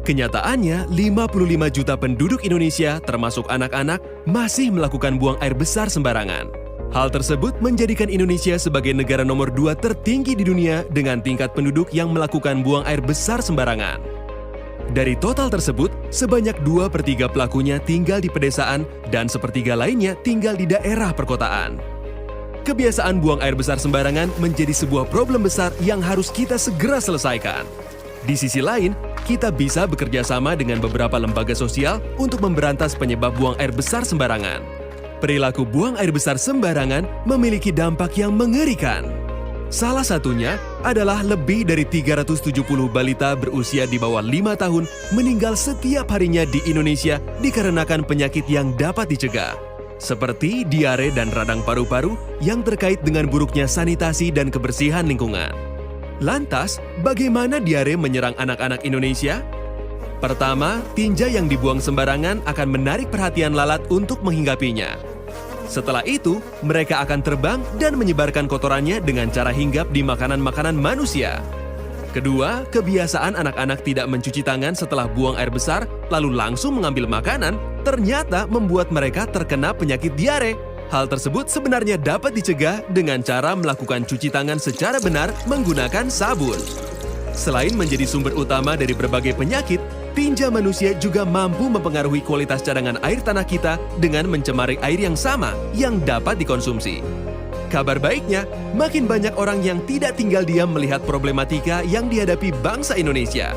Kenyataannya, 55 juta penduduk Indonesia, termasuk anak-anak, masih melakukan buang air besar sembarangan. Hal tersebut menjadikan Indonesia sebagai negara nomor 2 tertinggi di dunia dengan tingkat penduduk yang melakukan buang air besar sembarangan. Dari total tersebut, sebanyak 2/3 pelakunya tinggal di pedesaan dan sepertiga lainnya tinggal di daerah perkotaan. Kebiasaan buang air besar sembarangan menjadi sebuah problem besar yang harus kita segera selesaikan. Di sisi lain, kita bisa bekerja sama dengan beberapa lembaga sosial untuk memberantas penyebab buang air besar sembarangan. Perilaku buang air besar sembarangan memiliki dampak yang mengerikan. Salah satunya adalah lebih dari 370 balita berusia di bawah 5 tahun meninggal setiap harinya di Indonesia dikarenakan penyakit yang dapat dicegah, seperti diare dan radang paru-paru yang terkait dengan buruknya sanitasi dan kebersihan lingkungan. Lantas, bagaimana diare menyerang anak-anak Indonesia? Pertama, tinja yang dibuang sembarangan akan menarik perhatian lalat untuk menghinggapinya. Setelah itu, mereka akan terbang dan menyebarkan kotorannya dengan cara hinggap di makanan-makanan manusia. Kedua, kebiasaan anak-anak tidak mencuci tangan setelah buang air besar lalu langsung mengambil makanan ternyata membuat mereka terkena penyakit diare. Hal tersebut sebenarnya dapat dicegah dengan cara melakukan cuci tangan secara benar menggunakan sabun. Selain menjadi sumber utama dari berbagai penyakit, tinja manusia juga mampu mempengaruhi kualitas cadangan air tanah kita dengan mencemari air yang sama yang dapat dikonsumsi. Kabar baiknya, makin banyak orang yang tidak tinggal diam melihat problematika yang dihadapi bangsa Indonesia.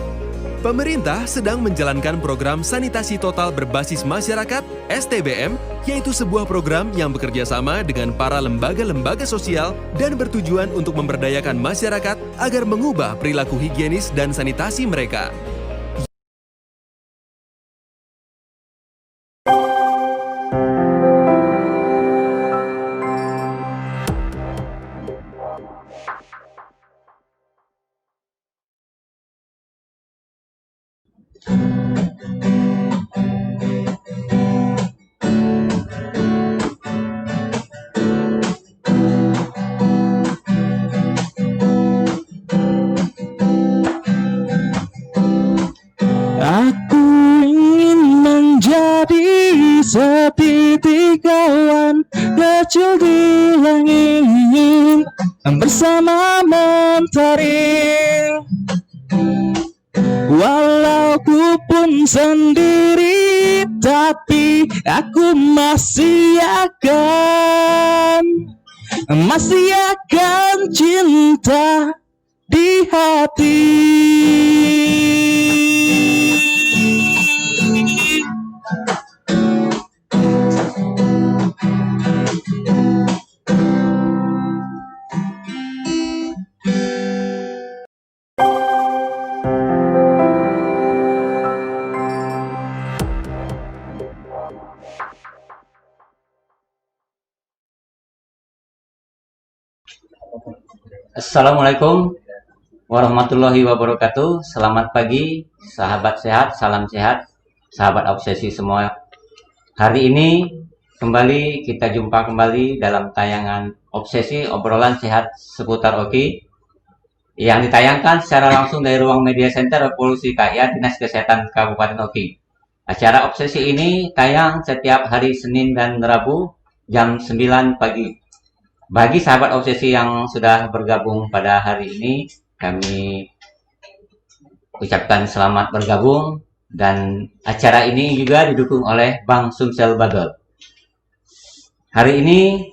Pemerintah sedang menjalankan program sanitasi total berbasis masyarakat (STBM), yaitu sebuah program yang bekerja sama dengan para lembaga-lembaga sosial dan bertujuan untuk memberdayakan masyarakat agar mengubah perilaku higienis dan sanitasi mereka. Aku ingin menjadi seperti kawan kecil di langit bersama mentari. Walau ku pun sendiri, tapi aku masih akan cinta di hati. Assalamualaikum warahmatullahi wabarakatuh. Selamat pagi, sahabat sehat, salam sehat, sahabat obsesi semua. Hari ini kembali kita jumpa kembali dalam tayangan obsesi obrolan sehat seputar Oki yang ditayangkan secara langsung dari ruang media center Revolusi KIA Dinas Kesehatan Kabupaten Oki. Acara obsesi ini tayang setiap hari Senin dan Rabu jam 9 pagi. Bagi sahabat obsesi yang sudah bergabung pada hari ini, kami ucapkan selamat bergabung dan acara ini juga didukung oleh Bank Sumsel Badol. Hari ini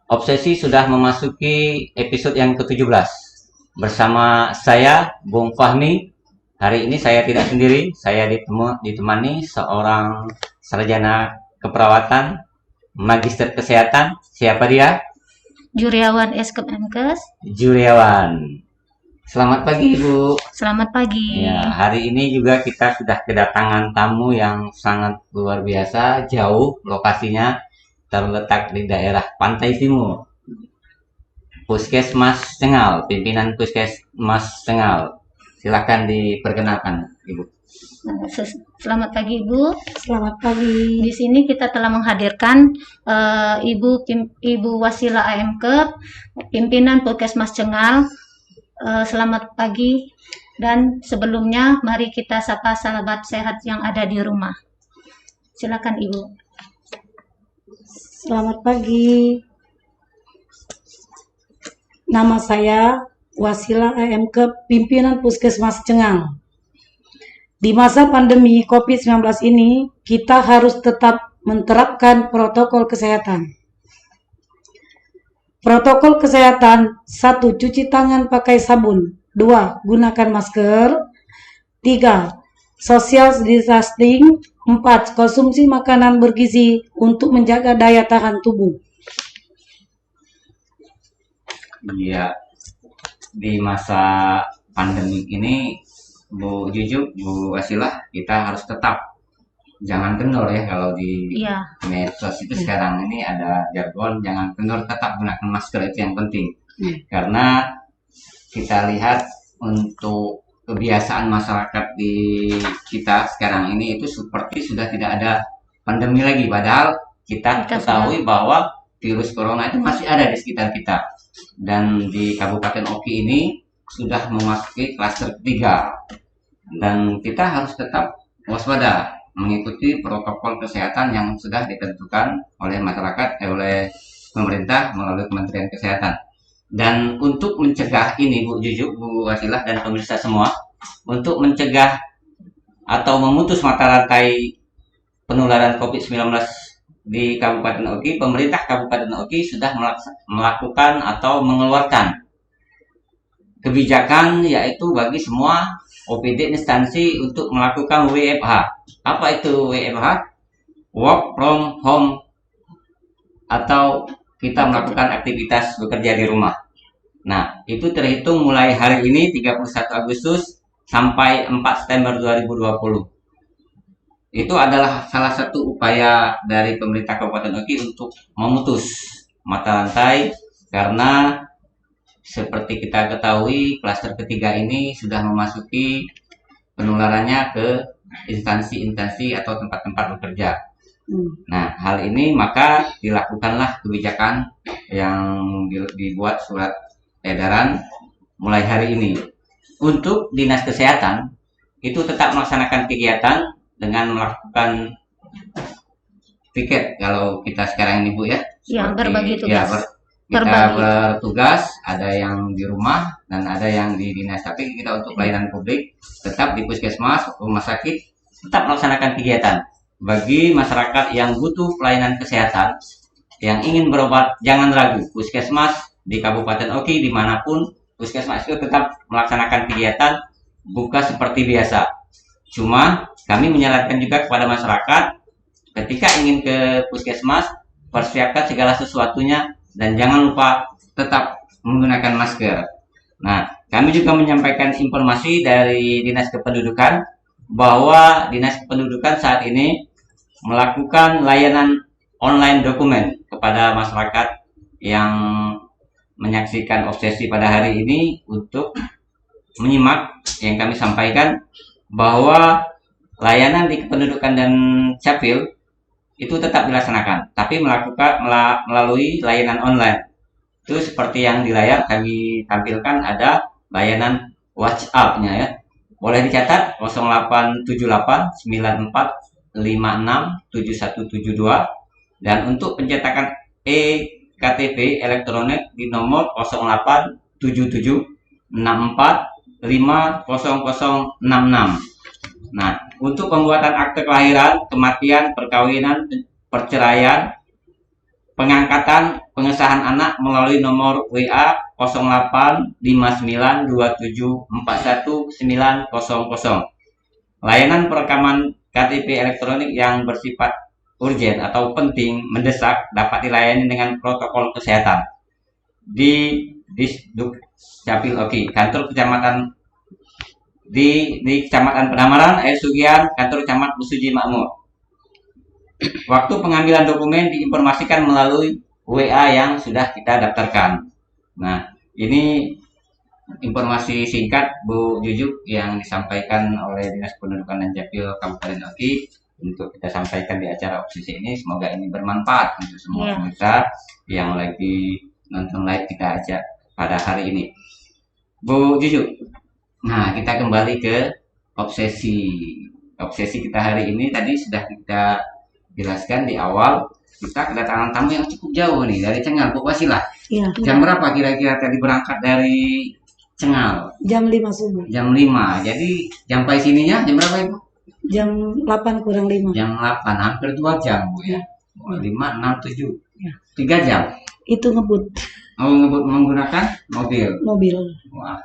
obsesi sudah memasuki episode yang ke-17 bersama saya, Bung Fahmi. Hari ini saya tidak sendiri, saya ditemani seorang sarjana keperawatan, magister kesehatan. Siapa dia? Juriawan Eskep Mkes. Juriawan. Selamat pagi, Ibu. Selamat pagi. Ya, hari ini juga kita sudah kedatangan tamu yang sangat luar biasa, jauh lokasinya terletak di daerah Pantai Timur. Puskesmas Cengal, pimpinan Puskesmas Cengal. Silakan diperkenalkan, Ibu. Selamat pagi, Ibu. Selamat pagi. Di sini kita telah menghadirkan Ibu Wasila AMK, pimpinan Puskesmas Cengal. Selamat pagi, Dan sebelumnya, mari kita sapa sahabat sehat yang ada di rumah. Silakan Ibu. Selamat pagi. Nama saya Wasila AMK, pimpinan Puskesmas Cengang. Di masa pandemi COVID-19 ini, kita harus tetap menerapkan protokol kesehatan. Protokol kesehatan: 1. Cuci tangan pakai sabun. 2. Gunakan masker. 3. Social distancing. 4. Konsumsi makanan bergizi untuk menjaga daya tahan tubuh. Iya, di masa pandemi ini, Bu Jujuk, Bu Wasilah, kita harus tetap jangan kendor ya. Kalau di Iya, medsos itu sekarang ini ada jargon jangan kendor, tetap gunakan masker, itu yang penting. Karena kita lihat untuk kebiasaan masyarakat di kita sekarang ini itu seperti sudah tidak ada pandemi lagi, padahal kita ketahui bahwa virus corona itu masih ada di sekitar kita. Dan di Kabupaten Oki ini sudah memasuki klaster ketiga, dan kita harus tetap waspada mengikuti protokol kesehatan yang sudah ditentukan oleh masyarakat, oleh pemerintah melalui Kementerian Kesehatan. Dan untuk mencegah ini, Bu Jujuk, Bu Wasilah, dan pemirsa semua, untuk mencegah atau memutus mata rantai penularan COVID-19 di Kabupaten Oki, pemerintah Kabupaten Oki sudah melakukan atau mengeluarkan kebijakan, yaitu bagi semua OPD instansi untuk melakukan WFH. Apa itu WFH? Work from home, atau kita melakukan aktivitas bekerja di rumah. Nah, itu terhitung mulai hari ini 31 Agustus sampai 4 September 2020. Itu adalah salah satu upaya dari pemerintah Kabupaten Oki untuk memutus mata rantai, karena seperti kita ketahui klaster ketiga ini sudah memasuki penularannya ke instansi-instansi atau tempat-tempat bekerja. Nah, hal ini maka dilakukanlah kebijakan yang dibuat surat edaran mulai hari ini. Untuk Dinas Kesehatan itu tetap melaksanakan kegiatan dengan melakukan piket kalau kita sekarang ini, Bu ya. ya, berbagi Ya, tugas. kita bertugas, ada yang di rumah dan ada yang di dinas. Tapi kita untuk pelayanan publik tetap di puskesmas, rumah sakit, tetap melaksanakan kegiatan. Bagi masyarakat yang butuh pelayanan kesehatan, yang ingin berobat, jangan ragu. Puskesmas di Kabupaten Oki dimanapun, puskesmas itu tetap melaksanakan kegiatan buka seperti biasa. Cuma kami menyarankan juga kepada masyarakat, ketika ingin ke puskesmas, persiapkan segala sesuatunya dan jangan lupa tetap menggunakan masker. Nah, kami juga menyampaikan informasi dari Dinas Kependudukan bahwa Dinas Kependudukan saat ini melakukan layanan online dokumen kepada masyarakat yang menyaksikan obsesi pada hari ini untuk menyimak yang kami sampaikan, bahwa layanan di Kependudukan dan Capil itu tetap dilaksanakan, tapi melalui layanan online. Itu seperti yang di layar kami tampilkan, ada layanan WhatsApp-nya ya. Boleh dicatat 0878 94 56 7172, dan untuk pencetakan KTP elektronik di nomor 0877 64 50066. Nah, untuk pembuatan akte kelahiran, kematian, perkawinan, perceraian, pengangkatan, pengesahan anak melalui nomor WA 085927419000. Layanan perekaman KTP elektronik yang bersifat urgen atau penting mendesak dapat dilayani dengan protokol kesehatan di Disduk Capil Oki, kantor kecamatan di Kecamatan Penamaran, Air Sugian, kantor camat Besuji Makmur. Waktu pengambilan dokumen diinformasikan melalui WA yang sudah kita daftarkan. Nah, ini informasi singkat Bu Jujuk yang disampaikan oleh Dinas Pendudukan dan Capil Kabupaten Oki untuk kita sampaikan di acara obsesi ini. Semoga ini bermanfaat untuk semua pemirsa yang lagi nonton live kita aja pada hari ini. Bu Jujuk, Nah, kita kembali ke obsesi. Obsesi kita hari ini tadi sudah kita jelaskan di awal. Kita kedatangan tamu yang cukup jauh nih dari Cengal, Bu Wasilah. Iya, Jam berapa kira-kira tadi berangkat dari Cengal? jam 5 subuh. Jam 5. Jadi sampai sininya jam berapa Ibu? Jam 8 kurang 5. Jam 8, hampir 2 jam Bu ya. 5, 6, 7. Ya. 3 jam. Itu ngebut Mau ngebut menggunakan mobil. mobil. Wah,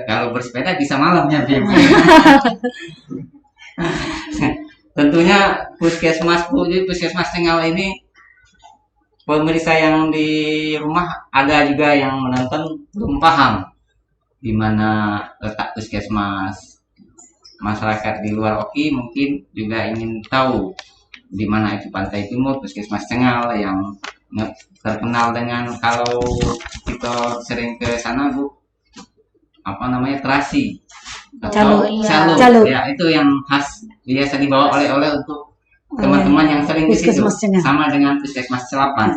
kalau bersepeda bisa malamnya Bu. Tentunya puskesmas Bu, jadi puskesmas Cengal ini pemirsa yang di rumah ada juga yang menonton belum paham di mana letak puskesmas. Masyarakat di luar Oki mungkin juga ingin tahu di mana itu Pantai Timur, puskesmas Cengal yang terkenal dengan, kalau kita sering ke sana Bu, apa namanya, terasi atau Calo, iya. calo. Calo. Ya, itu yang khas biasa dibawa oleh-oleh untuk teman-teman yang sering ke situ. Puskesmas Cengal. Sama dengan puskesmas Celapan.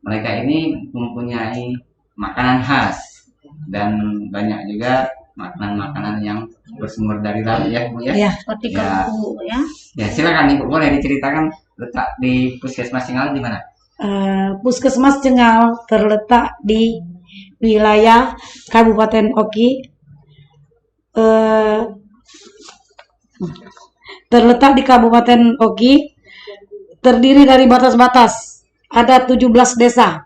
Mereka ini mempunyai makanan khas dan banyak juga makanan-makanan yang bersumber dari laut ya Bu ya. Ya, Seperti Ya. kerupuk ya. Ya, silakan Ibu, boleh diceritakan letak di puskesmas Cengal di mana? Puskesmas Cengal terletak di wilayah Kabupaten Oki. Terletak di Kabupaten Oki, terdiri dari batas-batas. Ada 17 desa.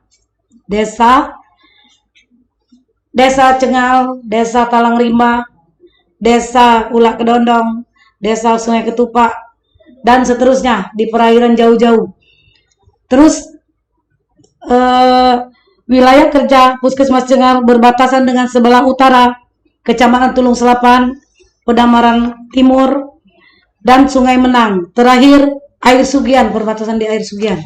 Desa Cengal, Desa Talang Rimba, Desa Ulak Kedondong, Desa Sungai Ketupak, dan seterusnya di perairan jauh-jauh. Terus wilayah kerja Puskesmas Cengal berbatasan dengan sebelah utara Kecamatan Tulung Selapan, Pedamaran Timur, dan Sungai Menang. Terakhir Air Sugian, perbatasan di Air Sugian.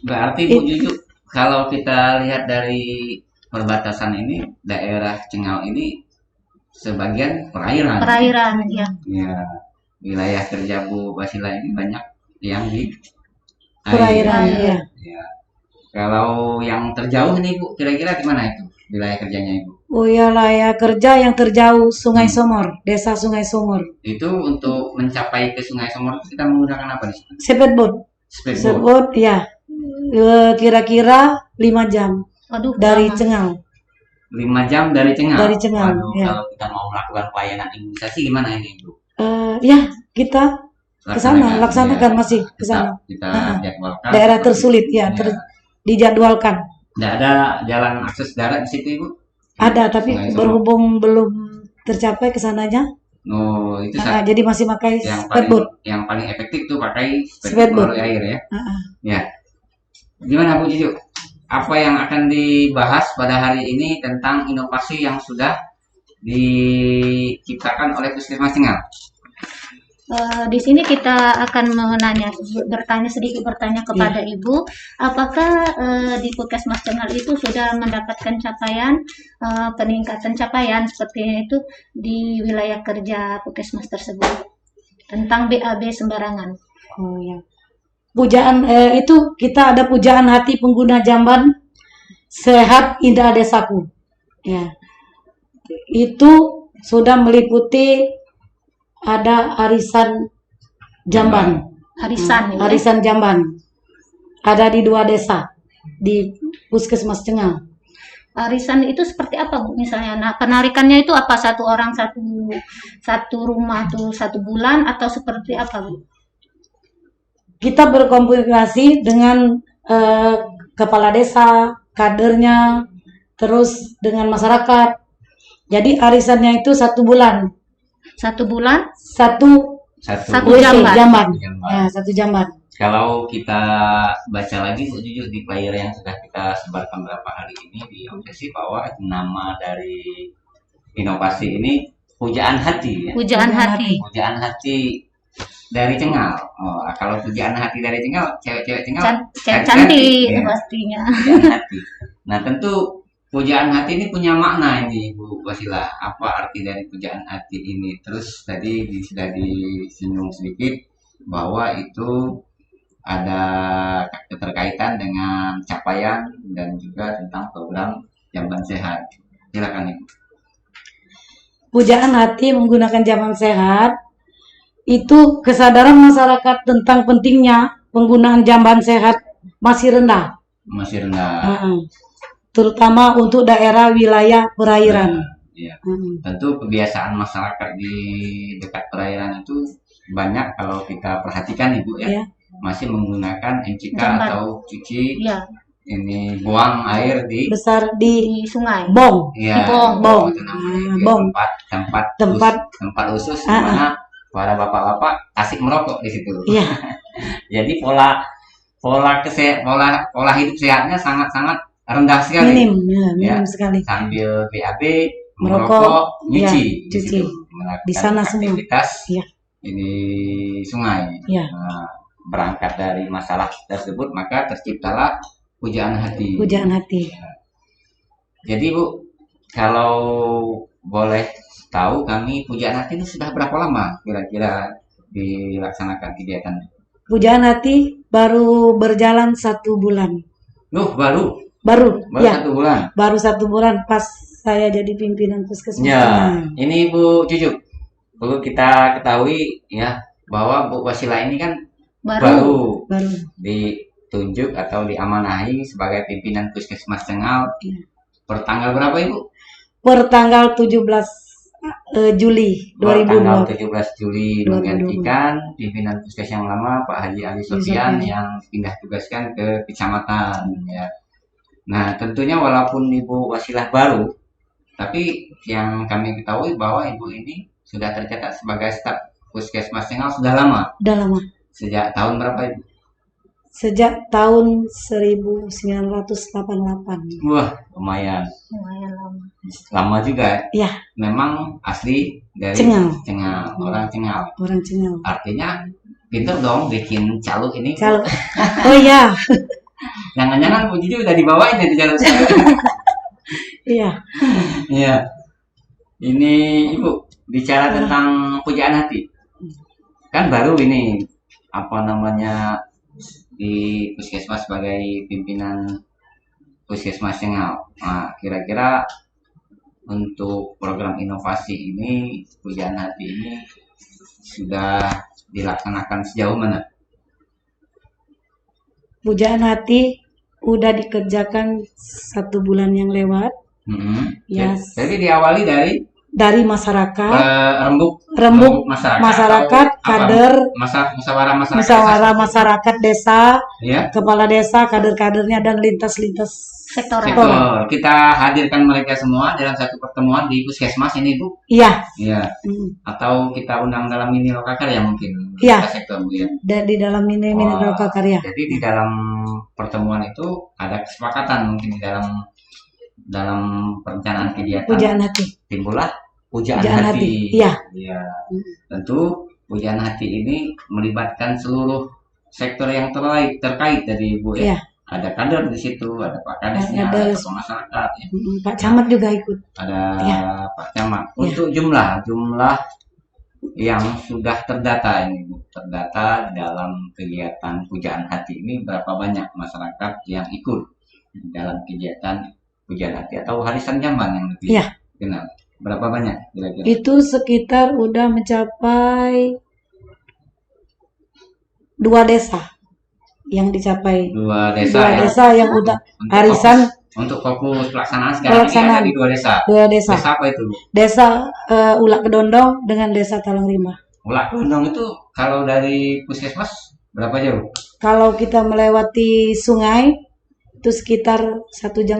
Berarti Bu Juju, kalau kita lihat dari perbatasan ini, daerah Cengal ini sebagian perairan. Perairan ya. Ya, wilayah kerja Bu Basila ini banyak yang di Perairan, air. ya. Ya. Kalau yang terjauh nih Bu, kira-kira di mana itu wilayah kerjanya Ibu? Wilayah kerja yang terjauh Sungai Somor, Desa Sungai Somor. Itu untuk mencapai ke Sungai Somor itu kita menggunakan apa di situ? Speedboat. Speedboat. Speedboat, ya. Kira-kira 5 jam Waduh, dari lama. Cengal. 5 jam dari Cengal. Dari Cengal, Waduh, ya. kalau kita mau melakukan pelayanan imunisasi gimana ini Bu? Ya, kita ke sana, laksanakan Ya. masih ke sana. Kita Ha-ha. jadwalkan. Daerah tersulit, ya, Ya. dijadwalkan. Tidak ada jalan akses darat di situ Ibu? Ada, tapi Sungai Somor. berhubung belum tercapai ke sananya, Oh, itu saat jadi masih pakai yang speedboat. paling efektif tuh pakai Speedboat. melalui air ya. Ha-ha. Ya. Gimana Bu Cucu? Apa yang akan dibahas pada hari ini tentang inovasi yang sudah diciptakan oleh Puskesmas Cengal? Di sini kita akan bertanya kepada Ibu, apakah di Puskesmas Cengal itu sudah mendapatkan capaian peningkatan capaian seperti itu di wilayah kerja Puskesmas tersebut tentang BAB sembarangan. Oh ya. Pujaan itu kita ada pujaan hati pengguna jamban sehat indah desaku. Ya. Itu sudah meliputi ada arisan jamban. Arisan, ya. Arisan jamban. Ada di 2 desa di Puskesmas Cengal. Arisan itu seperti apa Bu? Misalnya, nah penarikannya itu apa? Satu orang satu rumah tuh 1 bulan atau seperti apa Bu? Kita berkomunikasi dengan kepala desa, kadernya, terus dengan masyarakat. Jadi arisannya itu 1 bulan. 1 bulan? Satu Satu WC, jamban. jamban. Jamban. Ya, 1 jamban. Kalau kita baca lagi Bu Cucu di player yang sudah kita sebarkan beberapa hari ini di obsesi, bahwa nama dari inovasi ini pujaan hati ya. Pujaan hati. Pujaan hati dari Cengal. Oh, kalau pujaan hati dari Cengal, cewek-cewek Cengal Cantik ya. pastinya. Pujaan hati. Nah, tentu pujaan hati ini punya makna ini Bu Wasila. Apa arti dari pujaan hati ini? Terus tadi sudah disinggung sedikit bahwa itu ada keterkaitan dengan capaian dan juga tentang program Jamban Sehat. Silakan Ibu. pujaan hati menggunakan jamban sehat, itu kesadaran masyarakat tentang pentingnya penggunaan jamban sehat masih rendah. Masih rendah. Terutama untuk daerah wilayah perairan. Ya. Tentu kebiasaan masyarakat di dekat perairan itu banyak kalau kita perhatikan Ibu ya. Ya. Masih menggunakan NCK Jamban. atau cuci Ya, ini buang air di Besar di di sungai. bong. ya, bong. itu namanya, di Bong. tempat khusus di mana para bapak-bapak asik merokok di situ. Iya. Jadi pola hidup sehatnya sangat-sangat rendah sekali. Minim Ya. sekali. Sambil BAB, Merokok, merokok, iya, nyuci, cuci. melakukan Di sana semua. aktivitas Iya. di sungai. Iya. Nah, berangkat dari masalah tersebut maka terciptalah pujaan hati. Pujaan hati. Jadi Bu, kalau boleh tahu kami pujaan hati ini sudah berapa lama kira-kira dilaksanakan kegiatan? Pujaan hati baru berjalan 1 bulan. Loh, baru Ya, 1 bulan. baru 1 bulan pas saya jadi pimpinan puskesmas. Ya, ini Bu Cucu, perlu kita ketahui ya bahwa Bu Wasila ini kan baru Baru. ditunjuk atau diamanahi sebagai pimpinan Puskesmas Cengal Iya. per tanggal berapa Ibu? Per tanggal 17 Juli Per tanggal 2020. 17 Juli 2020. menggantikan pimpinan Puskes yang lama Pak Haji Ali Sofian yang pindah tugaskan ke kecamatan ya. Nah, tentunya walaupun Ibu Wasilah baru, tapi yang kami ketahui bahwa Ibu ini sudah tercatat sebagai staf Puskesmas Cengal sudah lama. Udah lama. Sejak tahun berapa Ibu? Sejak tahun 1988. Wah, lumayan Lama. lama juga. Iya. Memang asli dari Cengal. orang Cengal. Orang Cengal. Artinya pinter dong bikin caluk ini. Kalau oh iya. Jangan-jangan Bu Juju udah dibawain jadi caluk. Iya. Iya. Ini Ibu bicara tentang pujaan hati. Kan baru ini apa namanya di Puskesmas sebagai pimpinan Puskesmas Cengal. Nah, kira-kira untuk program inovasi ini pujaan hati ini sudah dilaksanakan sejauh mana? Pujaan hati udah dikerjakan 1 bulan yang lewat. Yes. Jadi diawali Dari masyarakat, rembuk masyarakat, kader, musyawarah masyarakat, musyawarah masyarakat desa, ya, kepala desa, kader-kadernya dan lintas-lintas Sektoral. sektor. Kita hadirkan mereka semua dalam satu pertemuan di Puskesmas ini Bu. Iya. Iya. Atau kita undang dalam mini lokakarya mungkin. Iya. Sektor Bu ya. Dan di dalam mini Wah, karya. Jadi di dalam pertemuan itu ada kesepakatan mungkin di dalam perencanaan kegiatan Pujaan hati. timbullah pujaan Pujaan hati. hati. Iya. Iya. Tentu pujaan hati ini melibatkan seluruh sektor yang terkait dari Ibu ya. Iya. Ada kader di situ, ada Pak Kadesnya, Ada. ada tokoh masyarakat, ya. Pak Camat juga ikut. Ada Iya. Pak Camat. Iya. Untuk jumlah yang sudah terdata ini, Bu. Terdata dalam kegiatan pujaan hati ini berapa banyak masyarakat yang ikut dalam kegiatan pujaan hati atau harisan jamban yang lebih Iya. kenal. Berapa banyak kira-kira? Itu sekitar udah mencapai 2 desa yang dicapai. 2 Dua desa ya. desa yang udah Untuk harisan untuk fokus pelaksanaan sekarang ini ada di 2 desa. 2 desa. Desa apa itu, Bu? Desa Ulak Kedondong dengan desa Talang Rimba. Ulak Kedondong itu kalau dari Puskesmas berapa jauh? Kalau kita melewati sungai itu sekitar 1 jam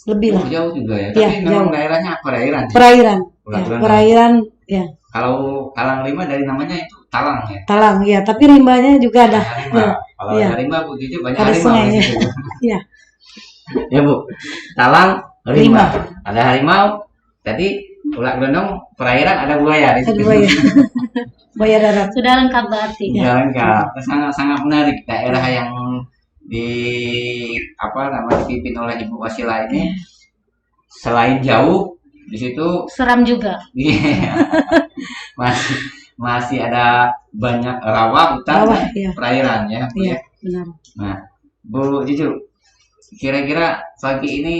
lebih lah. Jauh juga ya. Iya, Tapi memang jauh. daerahnya perairan. sih. Perairan. Ulak Ya, Kedondong. perairan ya. Kalau Talang Rimba dari namanya itu Talang ya. Talang ya, tapi rimbanya juga ada. Harimau. Kalau Iya. ada rimba Bu Juju banyak Ada harimau sungainya. di situ. Iya. Ya Bu. Talang Rimba. rimba. Ada harimau. Tadi Ulak Kedondong perairan ada buaya di Ada situ. buaya. Buaya darat. Sudah lengkap berarti. Ya, lengkap. Sangat menarik daerah yang dipimpin oleh Ibu Wasila ini. Selain jauh di situ Seram juga. iya, masih ada banyak rawa, hutan, Rawa, dan iya. perairan ya. Bu, Iya, ya. benar. Nah, Bu Juju, kira-kira pagi ini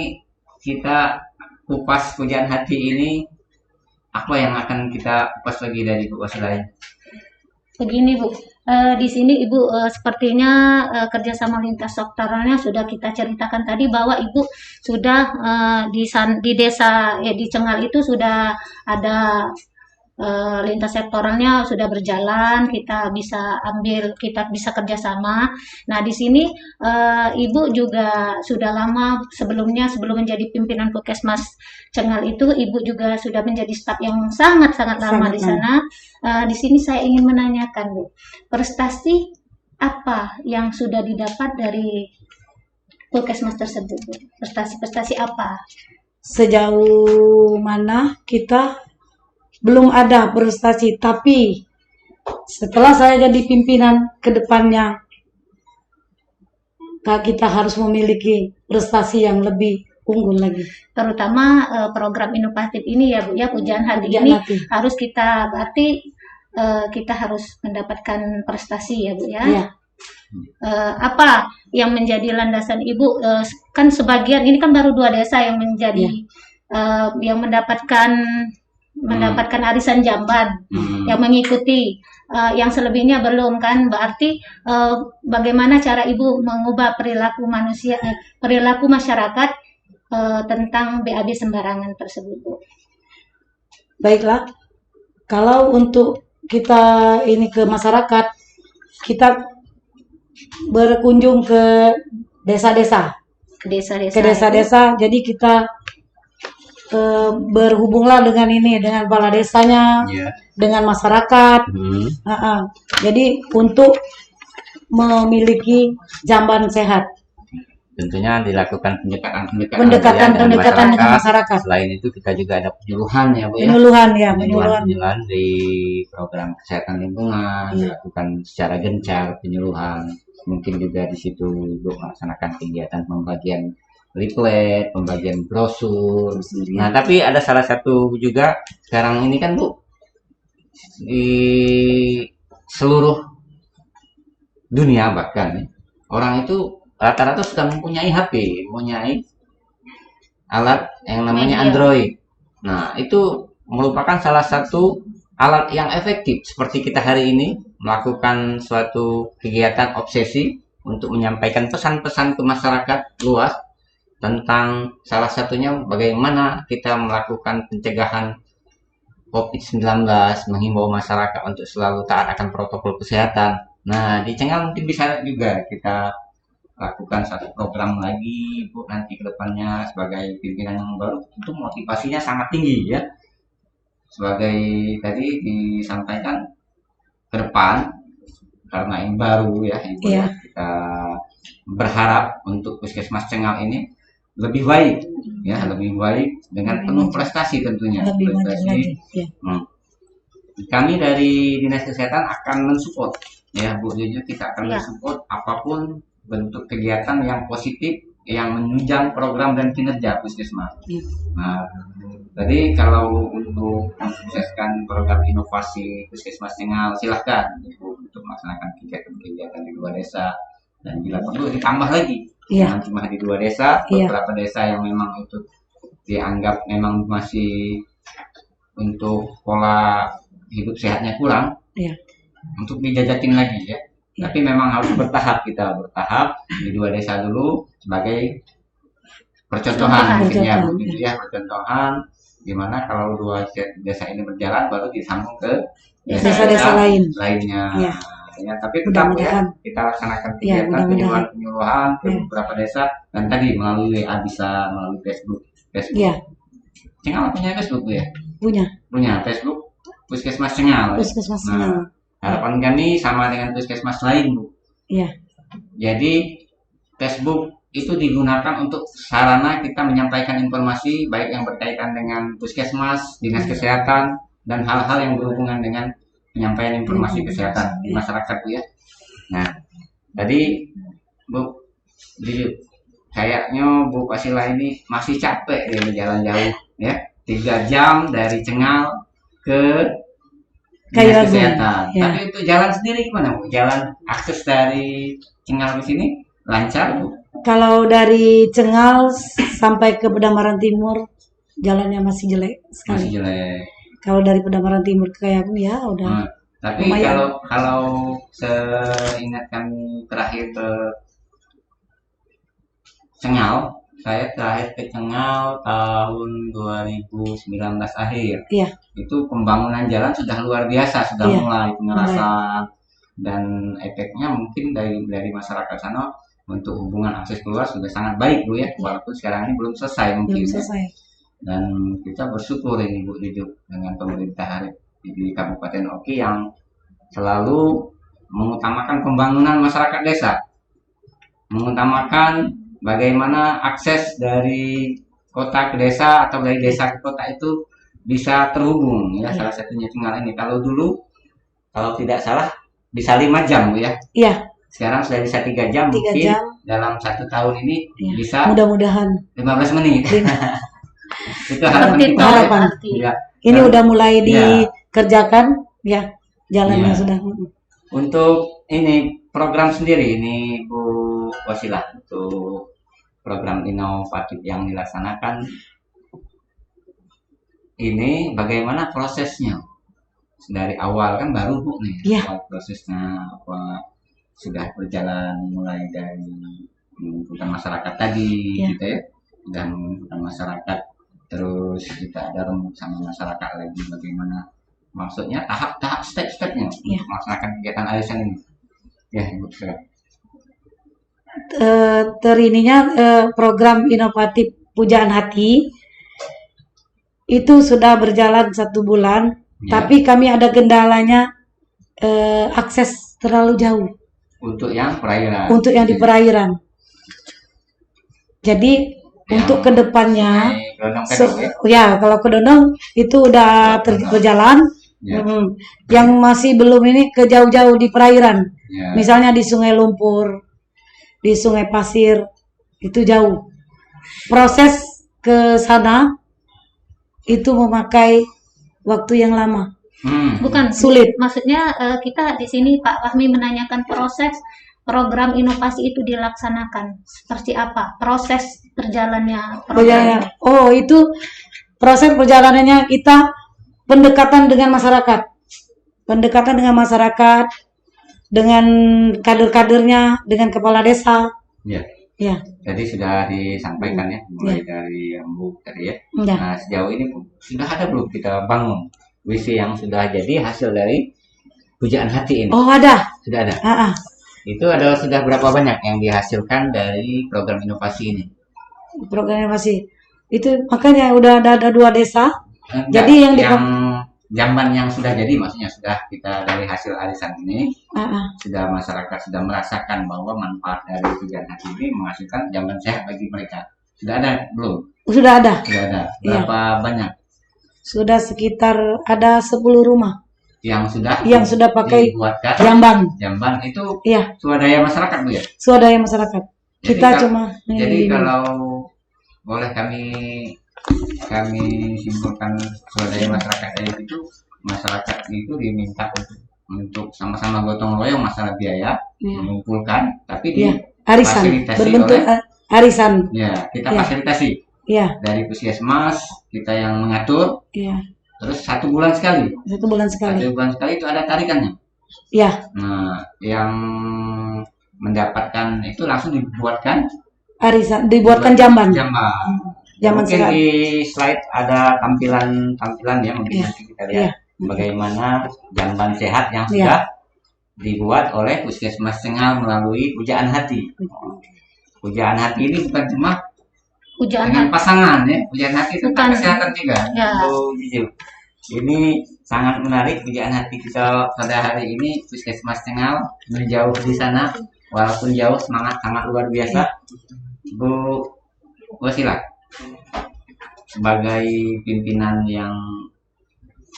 kita kupas pujaan hati ini apa yang akan kita kupas lagi dari Bu Wasilain? Begini Bu, di sini Ibu sepertinya kerjasama lintas sektoralnya sudah kita ceritakan tadi bahwa Ibu sudah di desa di Cengal itu sudah ada lintas sektoralnya sudah berjalan, kita bisa kerjasama. Nah di sini Ibu juga sudah lama sebelum menjadi pimpinan Puskesmas Cengal itu, Ibu juga sudah menjadi staf yang sangat lama di sana. Di sini saya ingin menanyakan Bu, prestasi apa yang sudah didapat dari Puskesmas tersebut Bu? Prestasi apa? Sejauh mana kita belum ada prestasi, tapi setelah saya jadi pimpinan ke depannya, kita harus memiliki prestasi yang lebih unggul lagi. Terutama program inovatif ini ya Bu ya, Pujaan Hati ini harus kita berarti kita harus mendapatkan prestasi ya Bu ya. Iya. Apa yang menjadi landasan Ibu? Kan sebagian ini kan baru 2 desa yang menjadi yang mendapatkan arisan jamban yang mengikuti, yang selebihnya belum kan, berarti bagaimana cara Ibu mengubah perilaku masyarakat tentang BAB sembarangan tersebut Bu? Baiklah, kalau untuk kita ini ke masyarakat, kita berkunjung ke desa-desa, Ke desa-desa, jadi kita berhubunglah dengan kepala desanya, dengan masyarakat. Jadi untuk memiliki jamban sehat, Tentunya dilakukan pendekatan dengan masyarakat. Selain itu kita juga ada penyuluhan ya Bu ya. Penyuluhan di program kesehatan lingkungan, dilakukan secara gencar penyuluhan. Mungkin juga di situ Bu melaksanakan kegiatan pembagian leaflet, pembagian brosur. Nah, tapi ada salah satu juga sekarang ini kan Bu, di seluruh dunia bahkan orang itu rata-rata sudah mempunyai HP, mempunyai alat yang namanya Android. Nah, itu merupakan salah satu alat yang efektif seperti kita hari ini melakukan suatu kegiatan obsesi untuk menyampaikan pesan-pesan ke masyarakat luas tentang salah satunya bagaimana kita melakukan pencegahan COVID-19, menghimbau masyarakat untuk selalu taat akan protokol kesehatan. Nah, di Cengal mungkin bisa juga kita lakukan satu program lagi Bu nanti ke depannya sebagai pimpinan yang baru, itu motivasinya sangat tinggi ya. Sebagai tadi disampaikan ke depan karena ini baru ya, kita berharap untuk Puskesmas Cengal ini lebih baik ya, lebih baik dengan penuh prestasi tentunya. Kami dari Dinas Kesehatan akan mensupport ya Bu Jojo, kita akan mensupport apapun bentuk kegiatan yang positif yang menunjang program dan kinerja Puskesmas. Nah, tadi kalau untuk mensukseskan program inovasi Puskesmas Cengal, silahkan untuk melaksanakan kegiatan-kegiatan di 2 desa, dan bila perlu ditambah lagi. Jangan cuma di 2 desa, beberapa desa yang memang itu dianggap memang masih untuk pola hidup sehatnya kurang, untuk dijajakin lagi ya. Tapi memang harus bertahap, kita bertahap di 2 desa dulu sebagai percontohan mungkin ya, begitu ya, percontohan gimana kalau 2 desa ini berjalan baru disambung ke desa-desa lainnya. Ya, tapi tetap ya kita laksanakan kegiatan penyuluhan ke beberapa desa, dan tadi melalui WA, bisa melalui Facebook. Cengal punya Facebook Bu ya? Punya Facebook Puskesmas Cengal. Nah, harapan kami sama dengan puskesmas lain Bu. Jadi Facebook itu digunakan untuk sarana kita menyampaikan informasi baik yang berkaitan dengan puskesmas, dinas kesehatan, dan hal-hal yang berhubungan dengan penyampaian informasi kesehatan di masyarakat Bu ya. Nah, tadi Bu, kayaknya Bu Pasila ini masih capek ya jalan jauh ya, 3 jam dari Cengal ke dinas kesehatan. Tapi itu jalan sendiri gimana Bu? Jalan akses dari Cengal ke sini lancar Bu? Kalau dari Cengal sampai ke Bedamaran Timur jalannya masih jelek sekali. Kalau dari Pendamaran Timur ke Kayagung ya udah Tapi lumayan. kalau seingat kami terakhir ke Cengal, saya terakhir ke Cengal tahun 2019 akhir. Iya, Itu pembangunan jalan sudah luar biasa, sudah Iya, mulai pengerasan, dan efeknya mungkin dari masyarakat sana untuk hubungan akses keluar sudah sangat baik Bu ya, walaupun sekarang ini belum selesai mungkin belum ya. selesai. Dan kita bersyukur ini Bu hidup dengan pemerintah di Kabupaten Oki yang selalu mengutamakan pembangunan masyarakat desa, mengutamakan bagaimana akses dari kota ke desa atau dari desa ke kota itu bisa terhubung ya. Salah satunya Cengal ini. Kalau dulu kalau tidak salah bisa 5 jam Bu ya. Iya, Sekarang sudah bisa 3 jam. 3 Mungkin jam. dalam 1 tahun ini Iya. bisa Mudah-mudahan 15 menit. Itu harapan Seperti kita. itu Harapan. berarti. Ya. ini Dan- udah mulai Iya. dikerjakan ya, jalannya Iya. sudah. Untuk ini program sendiri ini Bu Wasilah, untuk program inovatif yang dilaksanakan ini bagaimana prosesnya dari awal, kan baru Bu nih Iya. awal prosesnya apa sudah berjalan mulai dari mengumpulkan masyarakat tadi Iya. gitu ya, dan mengumpulkan masyarakat, terus kita ada remuk sama masyarakat lagi bagaimana maksudnya tahap-tahap step-stepnya Iya. untuk melaksanakan kegiatan arisan ini ya Ibu. Silakan. Terininya program inovatif Pujaan Hati itu sudah berjalan 1 bulan, Ya, tapi kami ada kendalanya akses terlalu jauh untuk yang perairan untuk yang di perairan. Jadi untuk kedepannya, Gelondong Kedung ya. ya kalau ke Dondong itu udah berjalan. Ya, Yang masih belum ini ke jauh-jauh di perairan, ya. misalnya di Sungai Lumpur, di Sungai Pasir, itu jauh. Proses ke sana itu memakai waktu yang lama, Bukan sulit. Maksudnya kita di sini Pak Fahmi menanyakan proses program inovasi itu dilaksanakan seperti apa? Proses perjalannya program. Oh, itu proses perjalanannya kita pendekatan dengan masyarakat. Pendekatan dengan masyarakat, dengan kader-kadernya, dengan kepala desa. Ya. Ya, Jadi sudah disampaikan ya mulai dari Bu tadi ya. ya. Nah, sejauh ini Bu, sudah ada belum kita bangun WC yang sudah jadi hasil dari Pujaan Hati ini? Oh, ada. Sudah ada. Ah, ah. Itu ada sudah berapa banyak yang dihasilkan dari program inovasi ini? Program inovasi. Itu makanya udah ada 2 desa. Enggak, Jadi yang di- jamban yang sudah jadi, maksudnya sudah kita dari hasil arisan ini Ah, ah. sudah masyarakat sudah merasakan bahwa manfaat dari Pujaan Hati ini menghasilkan jamban sehat bagi mereka. Sudah ada belum? Sudah ada. Sudah ada. Iya. Berapa banyak Sudah sekitar ada 10 rumah yang yang sudah pakai dibuatkan jamban. itu Iya, swadaya masyarakat Bu ya? swadaya masyarakat. Jadi Kita kal- cuma Jadi ini. kalau boleh kami simpulkan swadaya masyarakat itu, masyarakat itu diminta untuk sama-sama gotong royong masalah biaya, Iya. mengumpulkan, tapi Iya. Arisan fasilitasi berbentuk arisan. ya kita Iya. fasilitasi Iya, dari puskesmas, kita yang mengatur, iya. terus 1 bulan sekali, 1 bulan sekali. 1 bulan sekali itu ada tarikannya. Iya, Nah, yang mendapatkan itu langsung dibuatkan arisan dibuatkan jamban. Jamban Mungkin sekali. di slide ada tampilan ya, mungkin Iya. nanti kita lihat bagaimana jamban sehat yang Iya. sudah dibuat oleh Puskesmas Cengal melalui Pujaan Hati. Pujaan Hati ini bukan cuma Pujaan dengan Hati. pasangan ya, Pujaan Hati tentang Bukan. kesehatan juga. Ya. Oh, jujur. Ini sangat menarik Pujaan Hati kita pada hari ini. Puskesmas Cengal menjauh di sana, walaupun jauh semangat sangat luar biasa. Bu Wasilah, sebagai pimpinan yang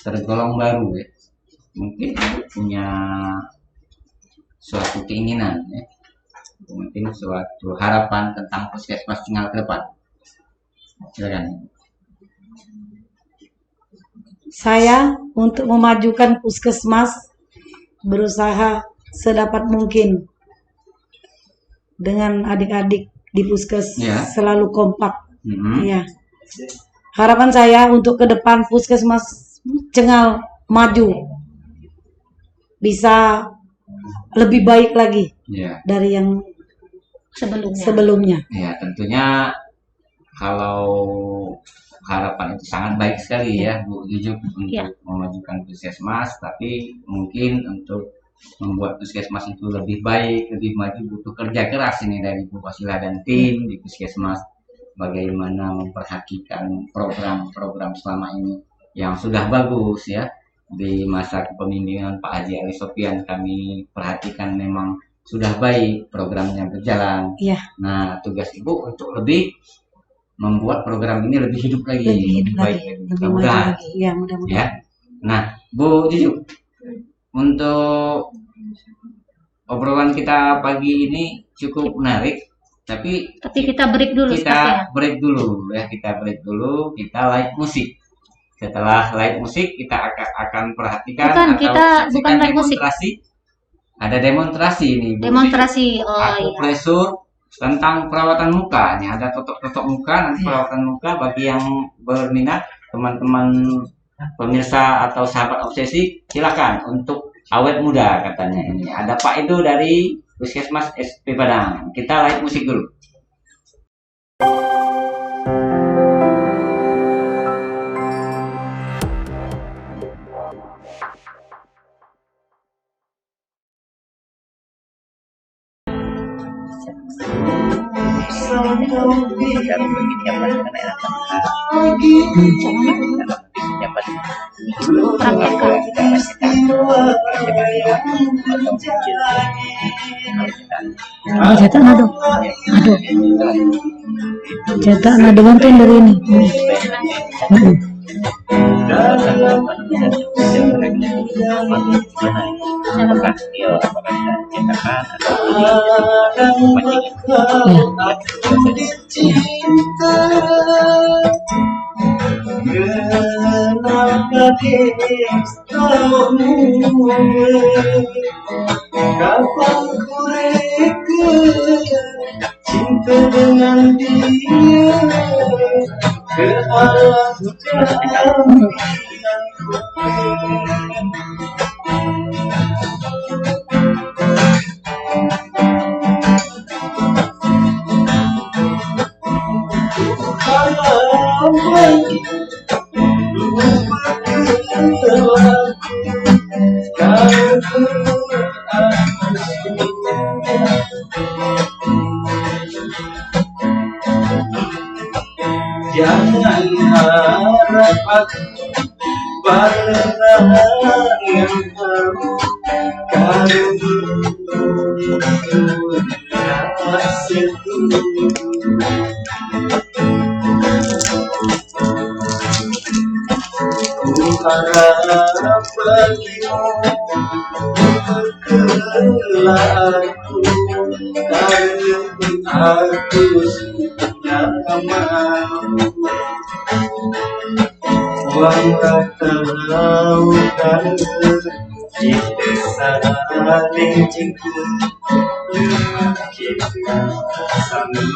tergolong baru ya, mungkin Ibu punya suatu keinginan ya, mungkin suatu harapan tentang Puskesmas Cengal ke depan. Silakan. Saya untuk memajukan puskesmas berusaha sedapat mungkin dengan adik-adik di puskes Ya. selalu kompak. Mhm. Iya. Harapan saya untuk ke depan puskesmas cengal maju, bisa lebih baik lagi Ya, dari yang Sebelumnya. sebelumnya. ya tentunya kalau harapan itu sangat baik sekali ya Bu Jujuk untuk Ya. memajukan puskesmas, tapi mungkin untuk membuat puskesmas itu lebih baik, lebih maju butuh kerja keras ini dari Bu Wasila dan tim di puskesmas. Bagaimana memperhatikan program-program selama ini yang sudah bagus ya. Di masa kepemimpinan Pak Haji Ali Sofyan kami perhatikan memang sudah baik programnya berjalan. Iya. Nah, tugas Ibu untuk lebih membuat program ini lebih hidup lagi, Lebih hidup baik lagi, lagi. lebih maju Mudah-mudahan, lagi. Ya, mudah-mudahan. ya. Nah, Bu Juju, untuk obrolan kita pagi ini cukup menarik, tapi Tapi kita break dulu kita sekarang ya. break dulu ya, kita live musik. Setelah live musik kita akan perhatikan Bukan, atau kita saksikan bukan live musik. demonstrasi. Ada demonstrasi ini, Bu. Demonstrasi. Oh Aku iya. pressure tentang perawatan muka. Ini ada totok-totok muka, nanti perawatan muka bagi yang berminat, teman-teman pemirsa atau sahabat obsesi, silakan untuk awet muda katanya ini. Ada Pak Edo dari Puskesmas SP Padang. Kita live musik dulu. Cetak nado. Aduh. Cetak nado bantuan dari ini. Kapan ku reka cinta dengan dia ke alam kami. Kalau bagi jangan harap aku pernah yang tahu kalau dapat setuju. Ku harap bagimu berkelah aku karena aku sudah mau. Walau tahu kan kita saling cinta dengan kita saling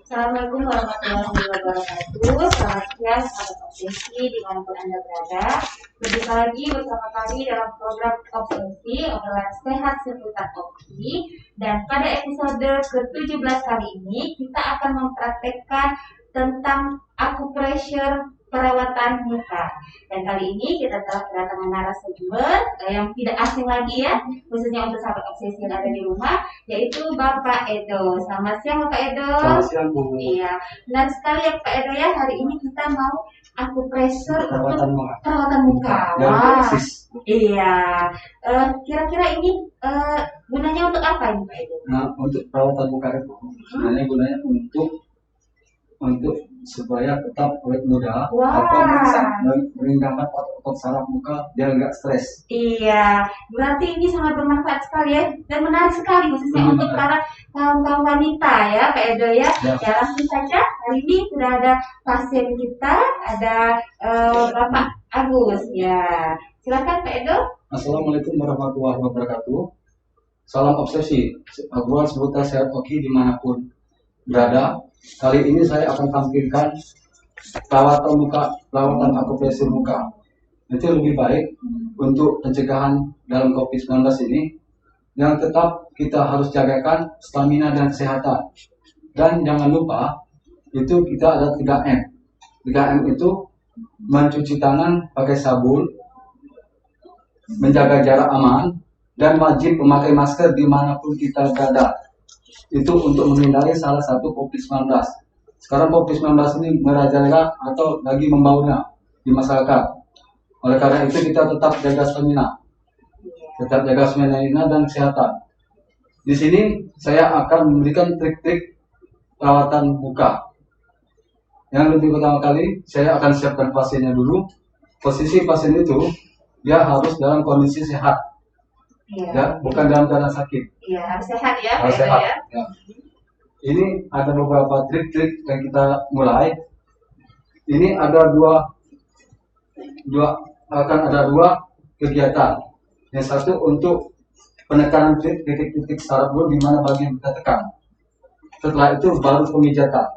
Assalamualaikum warahmatullahi wabarakatuh. Selamat siang sahabat obsesi dimanapun Anda berada. Berjumpa lagi bersama kami dalam program obsesi obrolan sehat seputar opsi. Dan pada episode ke-17 kali ini kita akan mempraktekkan tentang acupressure perawatan muka. Dan kali ini kita telah kedatangan narasumber yang tidak asing lagi ya, khususnya untuk sahabat obsesi yang ada di rumah, yaitu Bapak Edo. Selamat siang Bapak Edo. Selamat siang, Bu. Iya, benar sekali ya Pak Edo ya. Hari ini kita mau acupressure Perawatan untuk muka. perawatan muka. Dan Wah, persis. iya. Kira-kira ini gunanya untuk apa ini Pak Edo? Nah, untuk perawatan muka itu sebenarnya gunanya untuk supaya tetap awet muda Wah. atau meringankan otot saraf muka biar nggak stres. Iya, berarti ini sangat bermanfaat sekali ya dan menarik sekali khususnya untuk para kaum wanita ya Pak Edo ya. Ya. Ya langsung saja hari ini sudah ada pasien kita, ada Bapak Agus ya. Silakan Pak Edo. Assalamualaikum warahmatullahi wabarakatuh. Salam obsesi, buat seputar sehat oki dimanapun berada. Kali ini saya akan tampilkan perawatan akupresur muka. Itu lebih baik untuk pencegahan dalam COVID-19 ini. Yang tetap kita harus jagakan stamina dan kesehatan. Dan jangan lupa, itu kita ada 3M. 3M itu mencuci tangan pakai sabun, menjaga jarak aman, dan wajib memakai masker dimanapun kita berada. Itu untuk menghindari salah satu COVID-19. Sekarang COVID-19 ini merajalela atau lagi membaurnya di masyarakat. Oleh karena itu kita tetap jaga stamina. Tetap jaga stamina dan kesehatan. Di sini saya akan memberikan trik-trik perawatan muka. Yang lebih pertama kali, saya akan siapkan pasiennya dulu. Posisi pasien itu, dia harus dalam kondisi sehat. Ya, bukan dalam keadaan sakit. Iya, harus sehat ya Pak Harus Edo sehat. ya. Ya. Ini ada beberapa trik-trik yang kita mulai. Ini ada akan ada dua kegiatan. Yang satu untuk penekanan titik-titik saraf dulu di mana bagian kita tekan. Setelah itu baru pemijatan.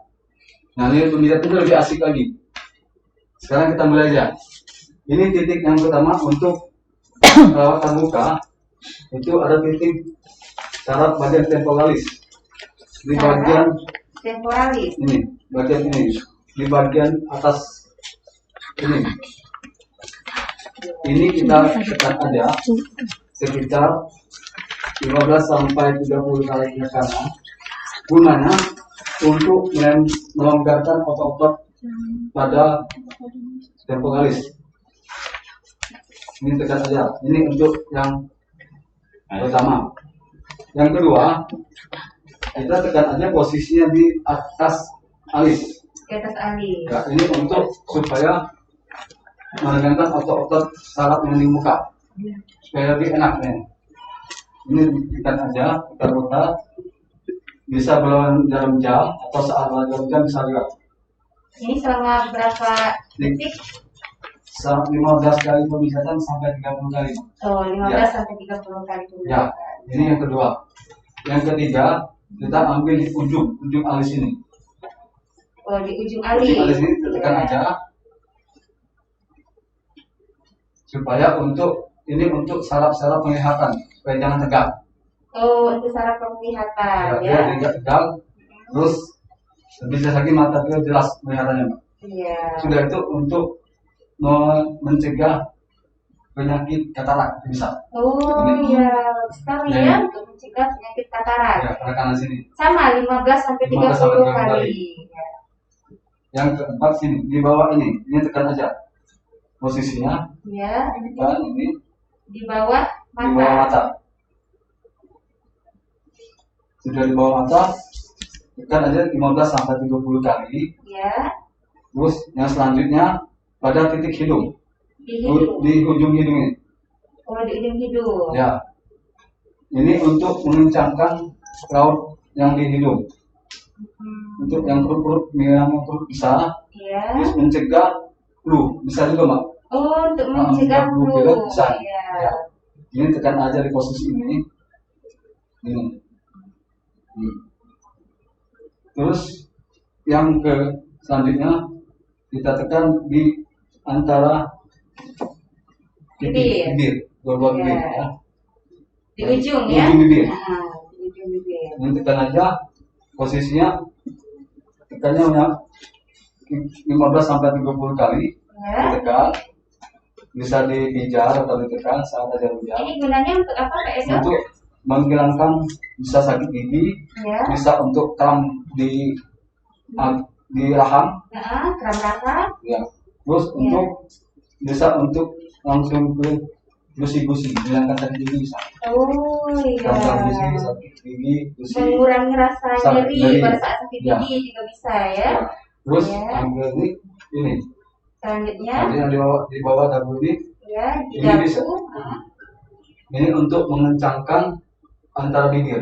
Nah, ini pemijatan itu lebih asik lagi. Sekarang kita mulai aja. Ini titik yang pertama untuk perawatan muka. Itu ada titik saraf bagian temporalis di bagian Temporalis. ini, bagian ini, di bagian atas ini kita tekan aja sekitar 15 sampai 30 kali ke kanan. Gunanya untuk melonggarkan otot-otot pada temporalis. Ini tekan aja. Ini untuk yang pertama. Yang kedua, kita tekan aja posisinya di atas alis. Di atas alis. Ya, ini untuk supaya meregangkan otot-otot saraf yang di muka, supaya lebih enak nih. Ini tekan aja, kita putar. Bisa dalam jam atau saat dalam jam bisa juga. Ini selama berapa detik? 15 kali pemijatan sampai 30 kali. Oh, 15 Ya. sampai 30 kali Ya, ini yang kedua. Yang ketiga, kita ambil di ujung alis ini. Oh, di ujung Ujung alis. alis ini tekan aja. Supaya untuk saraf-saraf penglihatan, supaya jangan tegang. Oh, untuk saraf penglihatan Ya, ya. tidak tegang. Terus bisa lagi mata kita jelas penglihatannya, Mbak. Iya. Sudah itu untuk mencegah penyakit katarak bisa. Oh Ini. iya, bagus sekali Ya. ya untuk mencegah penyakit katarak. Ya, pada kanan sini. Sama 15 sampai 15 sampai 30 30 kali. Ya. Yang keempat sini, di bawah ini tekan aja. Posisinya, Ya, dan ini di bawah di bawah mata. mata. Sudah di bawah mata, tekan aja 15 sampai 30 kali. Ya, Terus yang selanjutnya pada titik hidung, di hidung. di ujung hidung ini. Oh, di ujung hidung. Ya, ini untuk mengencangkan raut yang di hidung. Untuk yang perut bisa, Ya. terus mencegah flu bisa juga, Mbak. Oh, untuk mencegah flu flu. pilek bisa. Ya. Ya. Ini tekan aja di posisi ini. Ini. Terus yang selanjutnya kita tekan di antara bibir, dua Ya. bibir ya. Di ujung Di ya. ujung bibir. Nah, di ujung bibir. Ini tekan aja posisinya, tekannya 15 sampai 30 kali Ya. ditekan, bisa dipijar atau ditekan saat ada hujan. Ini gunanya untuk apa Pak Edo? Untuk menghilangkan bisa sakit gigi, Ya. bisa untuk kram di rahang, Nah, kram rahang. ya. Terus untuk bisa untuk langsung ke gusi-gusi, menghilangkan sakit gigi bisa. Oh iya. Kram gusi, sakit gigi, gusi. Mengurangi rasa Sakit nyeri nyeri. pada saat sakit Ya. gigi juga bisa ya. Ya. Terus Ya. yang ini. Selanjutnya, Nanti yang di bawah dagu ini, ya, di ini bisa. dagu. Ini untuk mengencangkan antara bibir.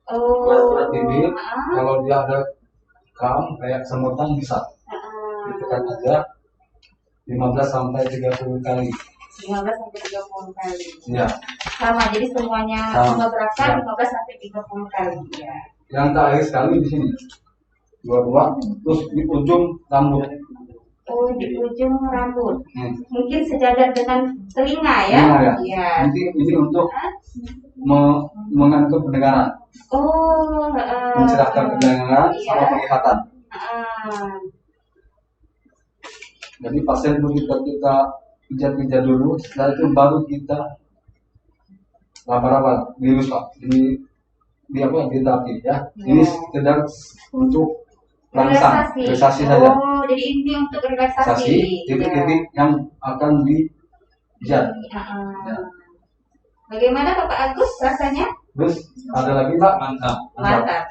Oh, Urat bibir. ah, Kalau dia ada kram kayak semutan bisa. Ditekan aja 15 sampai 30 kali. 15 sampai 30 kali. Ya. Sama, jadi semuanya Sama. semua gerakan Ya. 15 sampai 30 kali. Ya. Yang terakhir sekali di sini. Dua-dua, terus di ujung rambut. Oh, di ujung rambut. Hmm. Mungkin sejajar dengan telinga ya? Telinga, ya. Iya. Nanti ini untuk mengangkat pendengaran, Oh, mencerahkan pendengaran iya. sama penglihatan. Ah, Jadi pasien dulu kita pijat-pijat dulu, setelah itu baru kita raba-raba, dilus Pak, di apa di terapi ya. Ini Iya. sekedar untuk rangsang, relaksasi saja. Oh, jadi ini untuk relaksasi. Relaksasi titik-titik yang akan dipijat. Ya. Ah. Bagaimana Bapak Agus rasanya? Terus ada lagi Pak, Mantap. Mantap.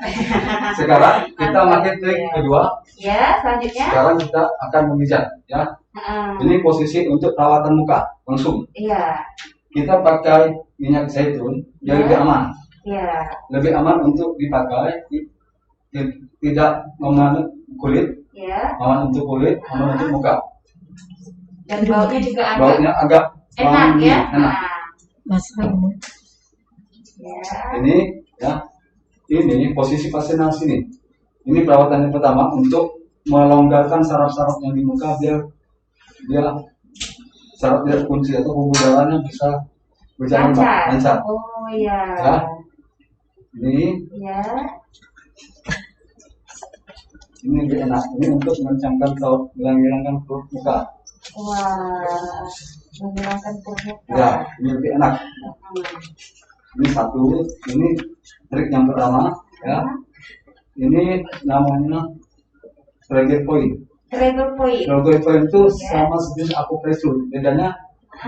Sekarang kita Mantap. pakai trik Iya. kedua. Ya, selanjutnya. Sekarang kita akan memijat ya. Ah, Ini posisi untuk perawatan muka langsung. Iya, Kita pakai minyak zaitun biar Ya. lebih aman. iya. Lebih aman untuk dipakai, tidak memanas kulit, Ya. aman untuk kulit, aman untuk muka. Dan baunya juga agak Baunya agak enak wangi, ya. enak. Basah. Ya. Ini ya, ini posisi pasien yang sini. Ini perawatan yang pertama untuk melonggarkan saraf-saraf yang di muka biar dia saraf dia kunci atau pembuluh darahnya bisa berjalan Lancar. lancar. Oh iya. Ya. Ini Ya. lebih enak. Ini untuk mengencangkan atau menghilangkan perut muka. Wah. Menghilangkan perut. Ya, ini lebih enak. Ini satu, ini trik yang pertama ya. Ini namanya trigger point. Trigger point. Trigger point itu Ya. sama seperti akupresur. Bedanya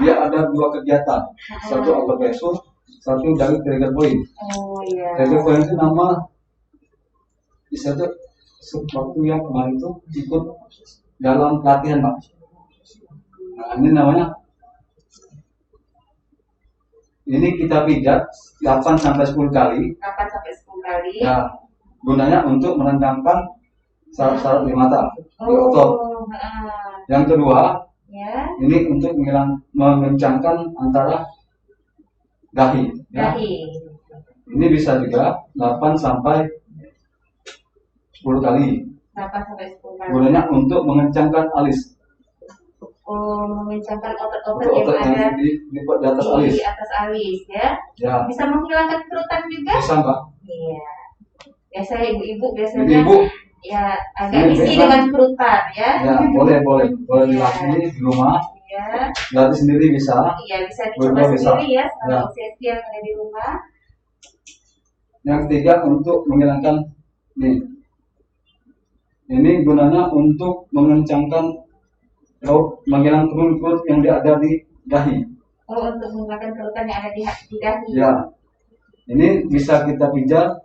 dia ada dua kegiatan. Satu akupresur, satu dari trigger point. Oh iya. Trigger point itu nama bisa tuh waktu yang kemarin itu ikut dalam pelatihan Pak. Nah, ini namanya ini kita pijat 8 sampai 10 kali. 8 sampai 10 kali. Ya, gunanya untuk merendangkan saraf-saraf di mata, di otot. Oh, Yang kedua, ya. ini untuk mengencangkan antara dahi. Ya. Dahi. Ini bisa juga 8 sampai 10 kali. 8 sampai 10 kali. Gunanya untuk mengencangkan alis, Oh, mengencangkan otot-otot otot yang ada yang di atas alis. di atas alis ya. Ya, Bisa menghilangkan kerutan juga? bisa Mbak. Iya. Biasanya ibu-ibu biasanya Ibu, ya agak Ini risih bebas. dengan kerutan ya. ya boleh Iya. dilatih di rumah, Iya. latih sendiri bisa. Iya, bisa Berdua dicoba bisa. sendiri ya sama Ya. sesi yang ada di rumah. Yang ketiga untuk menghilangkan nih. Ini gunanya untuk mengencangkan atau menghilangkan perut yang ada di dahi. Oh, untuk menghilangkan kerutan yang ada di dahi. Ya. Ini bisa kita pijat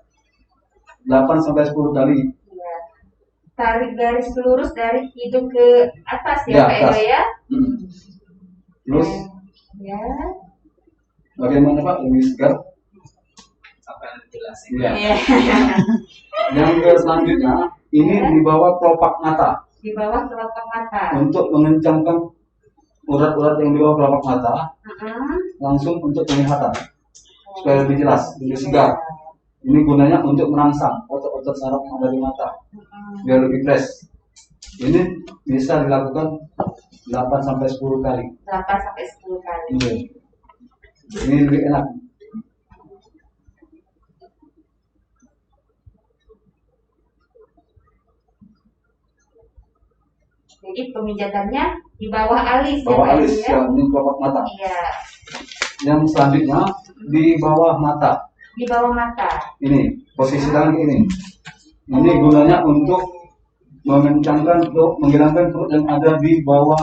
8 sampai 10 kali. Iya. Tarik garis lurus dari hidung ke atas ya, Ya, Pak Edo atas. ya. Terus Ya. bagaimana Pak? Lebih segar? Ya. Iya. Yang selanjutnya ini Ya. di bawah kelopak mata Di bawah kelopak mata. untuk mengencangkan urat-urat yang di bawah kelopak mata Heeh. langsung untuk penglihatan supaya lebih jelas, lebih segar. Ini gunanya untuk merangsang otot-otot saraf yang ada di mata biar lebih fresh. Ini bisa dilakukan 8 sampai 10 kali. 8 sampai 10 kali. Ini lebih enak. Jadi pemijatannya di bawah alis Bawah ya, Pak alis Edo, ya. ya, ini kelopak mata. Iya, Yang selanjutnya di bawah mata. di bawah mata. Ini posisi tangan ini. Ini gunanya untuk mengencangkan atau menghilangkan perut yang ada di bawah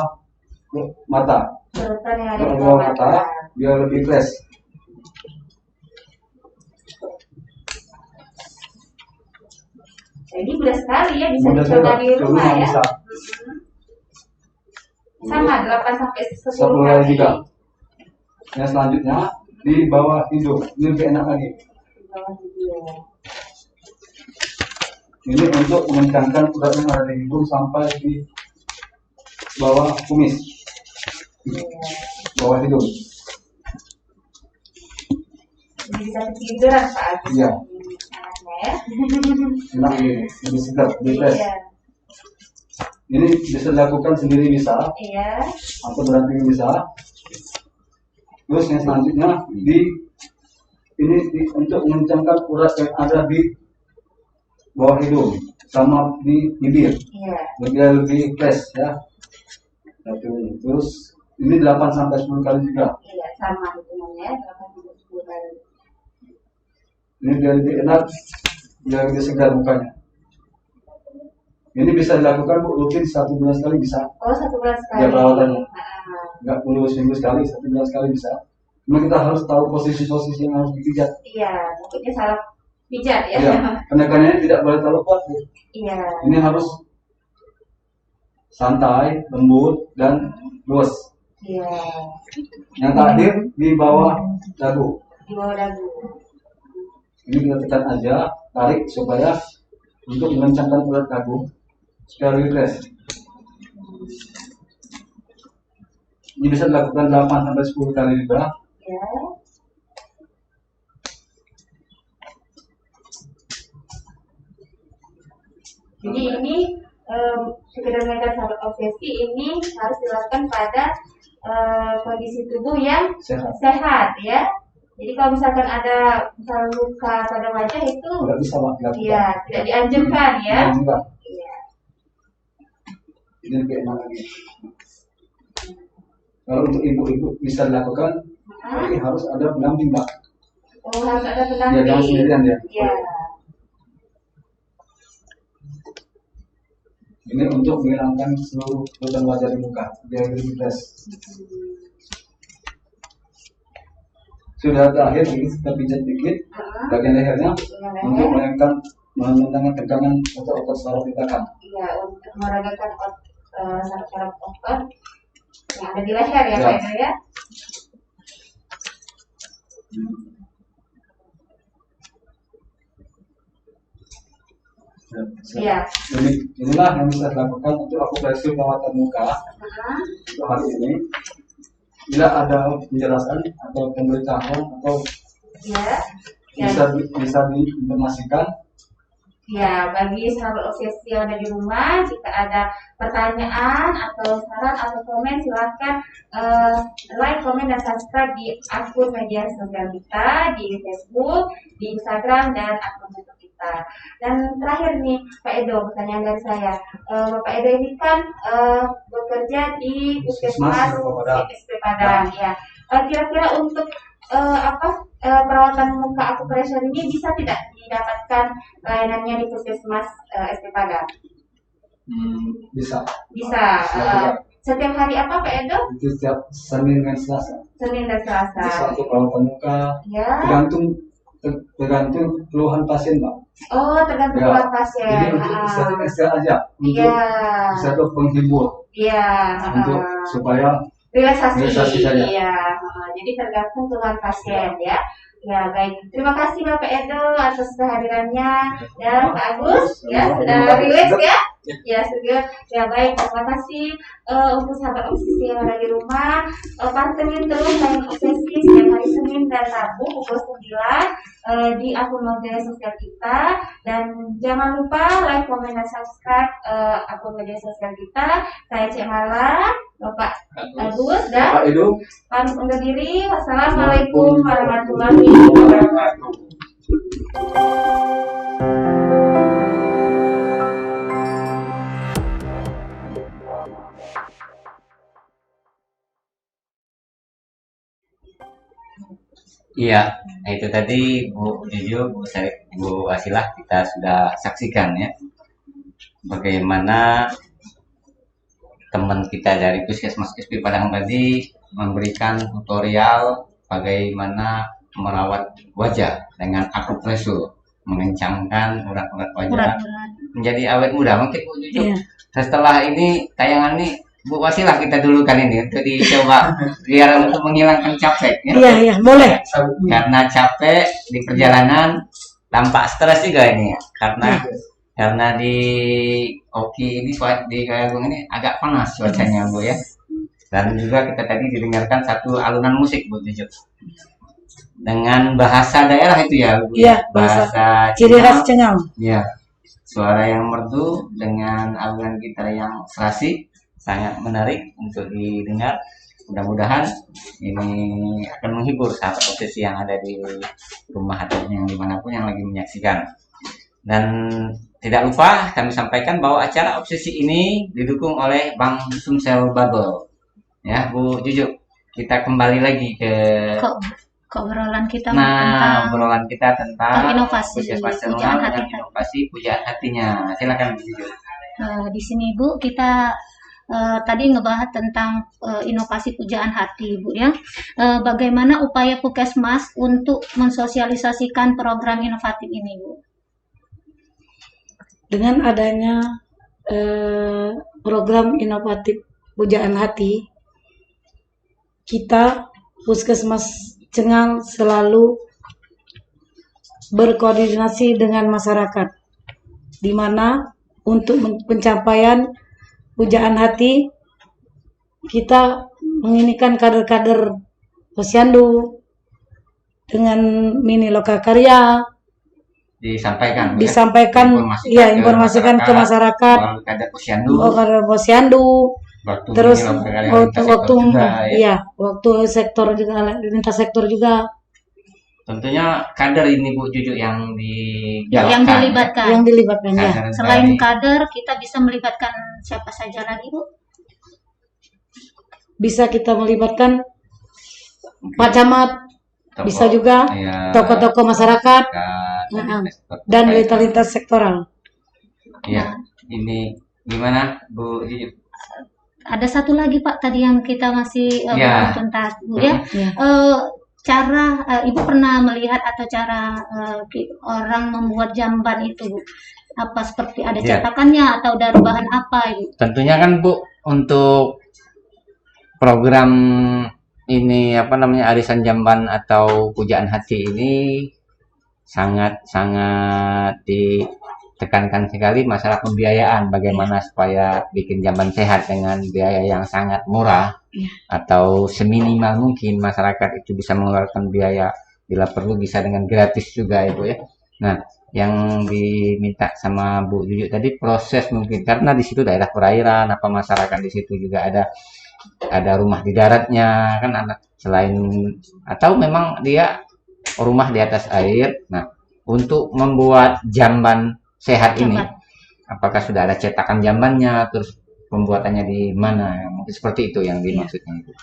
mata. Kerutan yang ada Di di bawah bawah mata mata. biar lebih fresh. Jadi mudah sekali ya, bisa Mudah dicoba sekali. di rumah ya. Bisa. Sama 8 sampai 10 10 kali kali. juga. Yang selanjutnya di bawah hidung, ini lebih enak lagi. Di bawah hidung. Ini untuk mengencangkan urat yang ada di hidung sampai di bawah kumis, bawah hidung. Ini bisa ketiduran Pak Agus. Iya. Anaknya ya. Enak ini, lebih segar, lebih fresh. Iya. Ini bisa dilakukan sendiri bisa, Iya. atau berdampingan bisa. Terus yang selanjutnya untuk mengencangkan urat yang ada di bawah hidung sama di bibir, Iya. lebih fresh ya. Terus ini 8 sampai 10 kali juga. Iya, sama hitungannya 8 sampai 10 kali. Ini biar lebih enak, biar lebih segar mukanya. Ini bisa dilakukan Bu, rutin 1 bulan sekali bisa. Oh, 1 bulan sekali. Ya, perawatannya. Nah, Nggak perlu seminggu sekali, 1 bulan sekali bisa. Cuma kita harus tahu posisi-posisi yang harus dipijat. iya, takutnya salah pijat ya. Ya, penekanannya tidak boleh terlalu kuat Bu. Iya. Ini harus santai, lembut, dan luas. Iya. Yang terakhir di bawah dagu. Di bawah dagu. Ini kita tekan aja, tarik supaya untuk mengencangkan urat dagu supaya lebih fresh. Ini bisa dilakukan 8 sampai 10 kali juga. Ya. Jadi ini sekedar mengenai sahabat obsesi ini harus dilakukan pada kondisi tubuh yang sehat ya. Jadi kalau misalkan ada luka pada wajah itu Nggak bisa Pak, dilakukan. ya tidak dianjurkan ya. Nah, juga. Iya. Ini lebih enak lagi. Kalau untuk ibu-ibu bisa dilakukan, tapi harus ada pendamping Pak. Oh, harus ada Ya, pendamping. jangan sendirian ya. Iya. Ini untuk menghilangkan seluruh kerutan wajah di muka biar lebih fresh. Sudah terakhir ini kita pijat dikit bagian lehernya untuk menghilangkan tegangan otot-otot saraf di belakang. Iya, untuk meragakan saraf-saraf otot yang ada di leher ya, Ya. Pak Edo ya. Iya. Inilah yang bisa dilakukan untuk akupresur perawatan muka untuk hari ini. Bila ada penjelasan atau pemberitahuan atau Iya. Ya. bisa diinformasikan. Ya, bagi sahabat obsesi yang ada di rumah, jika ada pertanyaan atau saran atau komen, silahkan like, komen, dan subscribe di akun media sosial kita, di Facebook, di Instagram, dan akun YouTube kita. Dan terakhir nih, Pak Edo, pertanyaan dari saya. Bapak Edo ini kan bekerja di Puskesmas SP Padang. Ya. Kira-kira untuk perawatan muka akupresur ini bisa tidak didapatkan layanannya di Puskesmas SP Padang? Bisa. Bisa. Setiap hari apa Pak Edo? Itu setiap Senin dan Selasa. Senin dan Selasa. Bisa untuk perawatan muka. Ya. Tergantung keluhan pasien Pak. Oh, tergantung Ya. keluhan pasien. Jadi untuk bisa aja untuk Iya. bisa untuk penghibur Iya. untuk supaya Relaksasi saja. Iya. Jadi tergantung keluhan pasien ya. Ya, baik. Terima kasih Bapak Edo atas kehadirannya dan Pak Agus ya sudah relax ya. Ya, sudah. Ya, baik. Terima kasih untuk sahabat obsesi yang ada di rumah. Pantengin terus Layan Obsesi setiap hari Senin dan Rabu pukul 9 di akun media sosial kita, dan jangan lupa like, komen, dan subscribe akun media sosial kita. Saya Cek Mala, Bapak Agus, dan Pak Edo. pamit undur diri. Wassalamualaikum warahmatullahi wabarakatuh. Iya, nah itu tadi Bu Juju, Bu Asilah kita sudah saksikan ya bagaimana teman kita dari Puskesmas SP Padang tadi memberikan tutorial bagaimana merawat wajah dengan akupresur, mengencangkan urat-urat wajah Urat-urat. menjadi awet muda. Mungkin Bu Jujuk Iya. setelah ini tayangan ini Bu wasilah kita dulu kali ini untuk dicoba biar untuk menghilangkan capek ya. Iya, iya, boleh. Karena capek di perjalanan, tampak stres juga ini ya. Karena di Oki ini di Kayagung ini agak panas cuacanya Bu ya. Dan juga kita tadi didengarkan satu alunan musik Bu Jujuk. Dengan bahasa daerah itu ya Bu. Iya, bahasa ciri khas Cengal. Ya, suara yang merdu dengan alunan gitar yang serasi sangat menarik untuk didengar. Mudah-mudahan ini akan menghibur sahabat obsesi yang ada di rumah atau yang dimanapun yang lagi menyaksikan. Dan tidak lupa kami sampaikan bahwa acara obsesi ini didukung oleh Bank Sumsel Bubble. Ya, Bu Jujuk, kita kembali lagi ke Obrolan kita obrolan kita tentang inovasi, Puskesmas pujaan Cengal hati. dan inovasi pujaan hatinya. Silakan Bu Jujuk. Di sini Bu, kita tadi ngebahas tentang inovasi pujaan hati Bu ya. Bagaimana upaya Puskesmas untuk mensosialisasikan program inovatif ini Bu? Dengan adanya program inovatif pujaan hati, kita Puskesmas Cengal selalu berkoordinasi dengan masyarakat, di mana untuk pencapaian pujaan hati kita menginginkan kader-kader posyandu dengan mini lokakarya Disampaikan informasikan ke masyarakat melalui kader posyandu, kader posyandu. waktu Terus ini lintas waktu sektor juga, ya. waktu sektor juga, lintas sektor juga Tentunya kader ini Bu Jujuk yang Yang dilibatkan. yang dilibatkan ya. Kader Selain dari- kader, kita bisa melibatkan siapa saja lagi Bu? Bisa kita melibatkan Pak Camat, tokoh, bisa juga ya, tokoh-tokoh masyarakat dan lintas sektor dan terkait. lintas sektoral. Ya, ini gimana Bu Jujuk? Ada satu lagi Pak tadi yang kita masih Ya. belum tuntas Bu ya. Ya. Cara Ibu pernah melihat atau cara orang membuat jamban itu Bu? Apa seperti ada Ya. cetakannya atau dari bahan apa Ibu? Tentunya kan Bu, untuk program ini arisan jamban atau pujaan hati ini sangat ditekankan sekali masalah pembiayaan, bagaimana supaya bikin jamban sehat dengan biaya yang sangat murah atau seminimal mungkin masyarakat itu bisa mengeluarkan biaya, bila perlu bisa dengan gratis juga Ibu ya. Nah, yang diminta sama Bu Jujuk tadi proses mungkin karena di situ daerah perairan, masyarakat di situ juga ada rumah di daratnya kan, selain atau memang dia rumah di atas air. Nah, untuk membuat jamban sehat ini, apakah sudah ada cetakan jambannya, terus pembuatannya di mana? Mungkin seperti itu yang dimaksudnya itu.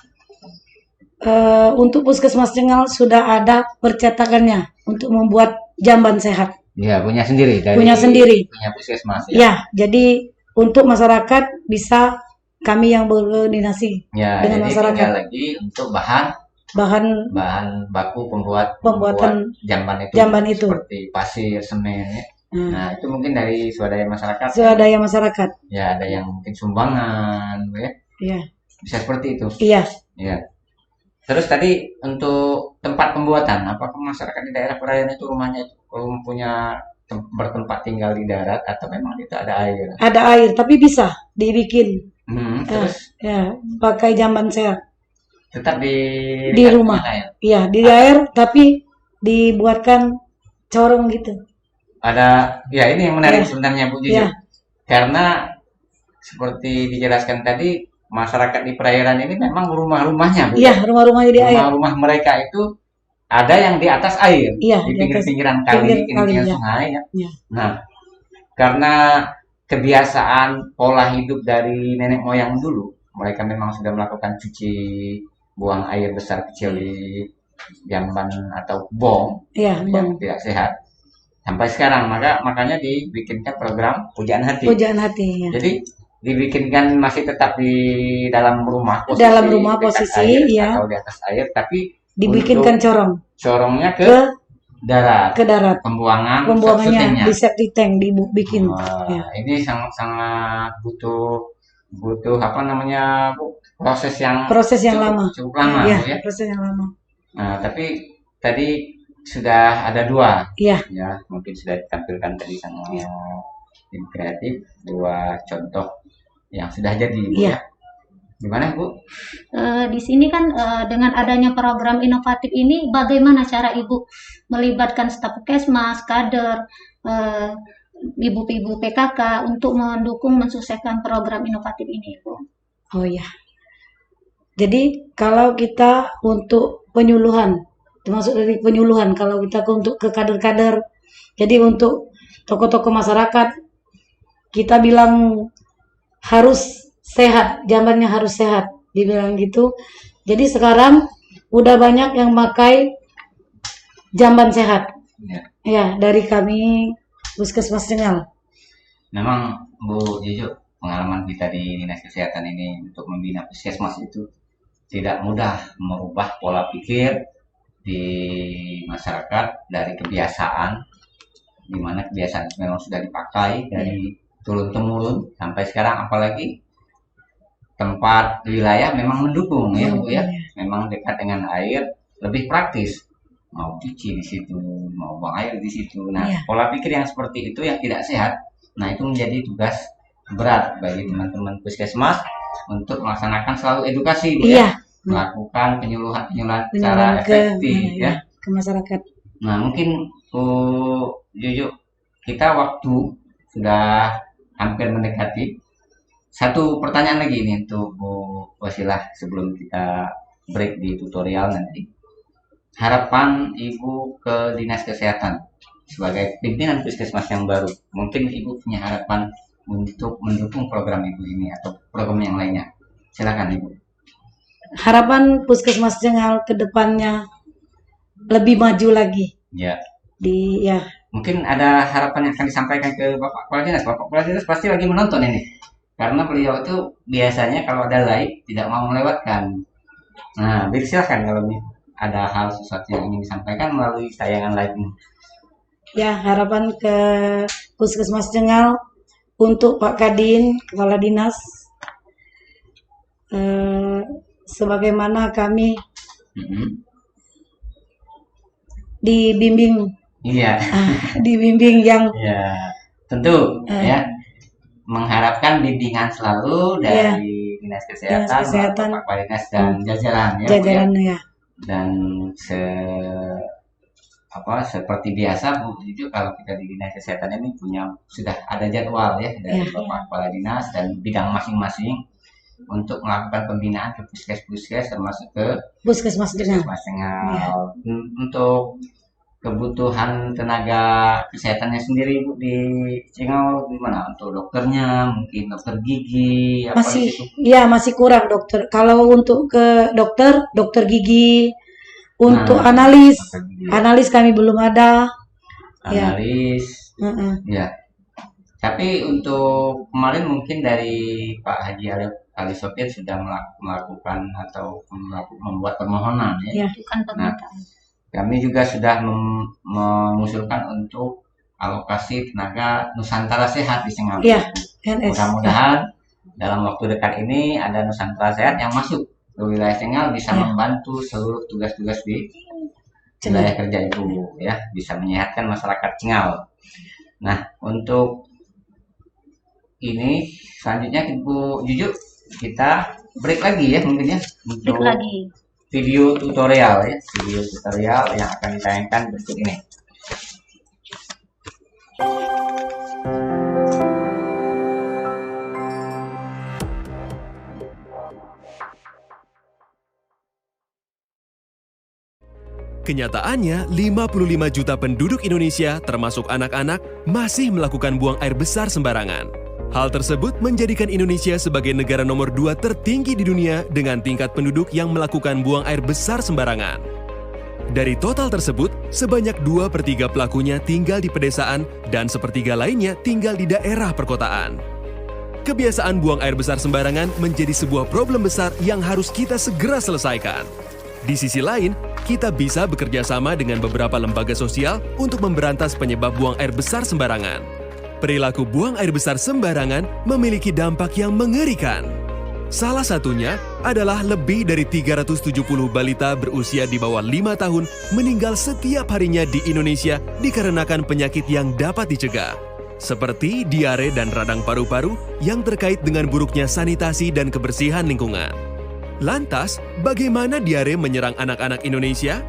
Untuk Puskesmas Cengal sudah ada percetakannya untuk membuat jamban sehat. Ya, punya sendiri Punya sendiri. punya Puskesmas ya. Ya, jadi untuk masyarakat bisa kami yang berkoordinasi Ya, dengan jadi masyarakat. tinggal lagi untuk bahan bahan baku pembuat Pembuatan jamban itu, itu. seperti pasir, semen ya. Nah, Nah, itu mungkin dari swadaya masyarakat. swadaya masyarakat. Ya, ada yang mungkin sumbangan ya. Iya. Bisa seperti itu. Iya. Ya. Terus tadi untuk tempat pembuatan, apakah masyarakat di daerah perairan itu rumahnya itu punya bertempat tinggal di darat atau memang itu ada air? Ada air tapi bisa dibikin Terus ya pakai jamban sehat. tetap di rumah. dekat air. Iya, di air tapi dibuatkan corong gitu. Ada, ya ini yang menarik Ya. sebenarnya Bu Jujuk. Ya. Karena seperti dijelaskan tadi, masyarakat di perairan ini memang rumah-rumahnya, Bu. Iya, rumah-rumahnya di air. Rumah-rumah mereka itu ada yang di atas air, Iya, di di atas pinggir-pinggiran kali, pinggir pinggir kali, ya. sungai ya. Iya. Nah, karena kebiasaan pola hidup dari nenek moyang dulu, mereka memang sudah melakukan cuci buang air besar kecil di jamban atau bong Iya, yang bang. tidak sehat sampai sekarang, makanya dibikinkan program pujaan hati. Pujaan hati. Ya. Jadi dibikinkan masih tetap di dalam rumah posisi, Dalam rumah dekat posisi, air ya. atau di atas air, tapi Dibikinkan untuk corong corongnya ke ke darat. ke darat. Pembuangannya Pembuangannya di septic tank dibikin. Wah, Ya. ini sangat-sangat butuh apa namanya Bu? Proses yang Proses yang cukup, lama. cukup lama Ya, Bu, ya. proses yang lama. Nah, tapi tadi sudah ada 2 Iya. ya, mungkin sudah ditampilkan tadi sama tim kreatif 2 contoh yang sudah jadi Bu, Iya. ya. Gimana Bu? Di sini kan dengan adanya program inovatif ini, bagaimana cara Ibu melibatkan staf puskesmas, kader, ibu-ibu PKK untuk mendukung mensukseskan program inovatif ini, Ibu? Oh ya. Jadi kalau kita untuk penyuluhan, termasuk dari penyuluhan, kalau kita untuk ke kader-kader, jadi untuk tokoh-tokoh masyarakat, kita bilang harus sehat, jambannya harus sehat, dibilang gitu. Jadi sekarang udah banyak yang pakai jamban sehat. Ya. Ya, dari kami Puskesmas Cengal. Memang Bu Juju, pengalaman kita di Dinas Kesehatan ini untuk membina puskesmas itu tidak mudah merubah pola pikir di masyarakat dari kebiasaan, di mana kebiasaan itu memang sudah dipakai dari turun-temurun sampai sekarang, apalagi tempat wilayah memang mendukung ya Bu ya, memang dekat dengan air, lebih praktis, mau cuci di situ, mau buang air di situ. Nah, Iya. pola pikir yang seperti itu yang tidak sehat, nah itu menjadi tugas berat bagi teman-teman puskesmas untuk melaksanakan selalu edukasi Bu, Iya, ya, melakukan penyuluhan secara efektif ya. ke masyarakat. Nah, mungkin Bu Juju, kita waktu sudah hampir mendekati. Satu pertanyaan lagi ini untuk Bu Wasilah sebelum kita break di tutorial nanti. Harapan Ibu ke Dinas Kesehatan sebagai pimpinan puskesmas yang baru. Mungkin Ibu punya harapan untuk mendukung program Ibu ini atau program yang lainnya. Silakan Ibu. Harapan Puskesmas Cengal ke depannya lebih maju lagi. Ya. Ya, Mungkin ada harapan yang akan disampaikan ke Bapak Kepala Dinas. Bapak Kepala Dinas pasti lagi menonton ini. Karena beliau itu biasanya kalau ada live tidak mau melewatkan. Nah, silahkan kalau ada hal sesuatu yang ingin disampaikan melalui tayangan live ini. ya harapan ke Puskesmas Cengal untuk Pak Kadin, Kepala Dinas, sebagaimana kami dibimbing, Iya, dibimbing yang ya, tentu ya mengharapkan bimbingan selalu dari Dinas Kesehatan, Dinas Kesehatan, Bapak Kepala Dinas dan jajaran ya, Bu, ya. jajaran ya. Dan seperti biasa Bu Juju, kalau kita di Dinas Kesehatan ini sudah ada jadwal ya dari Bapak Kepala Dinas dan bidang masing-masing untuk melakukan pembinaan ke puskes-puskes termasuk ke Puskesmas Cengal. Puskesmas Cengal. Untuk kebutuhan tenaga kesehatannya sendiri Bu di Cengal gimana? Untuk dokternya, mungkin dokter gigi apa di situ? Masih kurang dokter. Kalau untuk ke dokter gigi, untuk analis kami belum ada. Analis, ya. Tapi untuk kemarin mungkin dari Pak Haji Ali Sopir sudah melakukan atau membuat permohonan ya. Bukan permintaan. Kami juga sudah mengusulkan untuk alokasi tenaga Nusantara Sehat di Cengal. Iya, NS. Mudah-mudahan dalam waktu dekat ini ada Nusantara Sehat yang masuk ke wilayah Cengal bisa membantu seluruh tugas-tugas di wilayah kerja itu ya, bisa menyehatkan masyarakat Cengal. Nah, untuk ini selanjutnya Bu Juju kita break lagi ya mungkin ya untuk video tutorial yang akan ditayangkan berikut ini. Kenyataannya, 55 juta penduduk Indonesia, termasuk anak-anak, masih melakukan buang air besar sembarangan. Hal tersebut menjadikan Indonesia sebagai negara nomor 2 tertinggi di dunia dengan tingkat penduduk yang melakukan buang air besar sembarangan. Dari total tersebut, sebanyak 2/3 pelakunya tinggal di pedesaan dan 1/3 lainnya tinggal di daerah perkotaan. Kebiasaan buang air besar sembarangan menjadi sebuah problem besar yang harus kita segera selesaikan. Di sisi lain, kita bisa bekerja sama dengan beberapa lembaga sosial untuk memberantas penyebab buang air besar sembarangan. Perilaku buang air besar sembarangan memiliki dampak yang mengerikan. Salah satunya adalah lebih dari 370 balita berusia di bawah 5 tahun meninggal setiap harinya di Indonesia dikarenakan penyakit yang dapat dicegah, seperti diare dan radang paru-paru yang terkait dengan buruknya sanitasi dan kebersihan lingkungan. Lantas, bagaimana diare menyerang anak-anak Indonesia?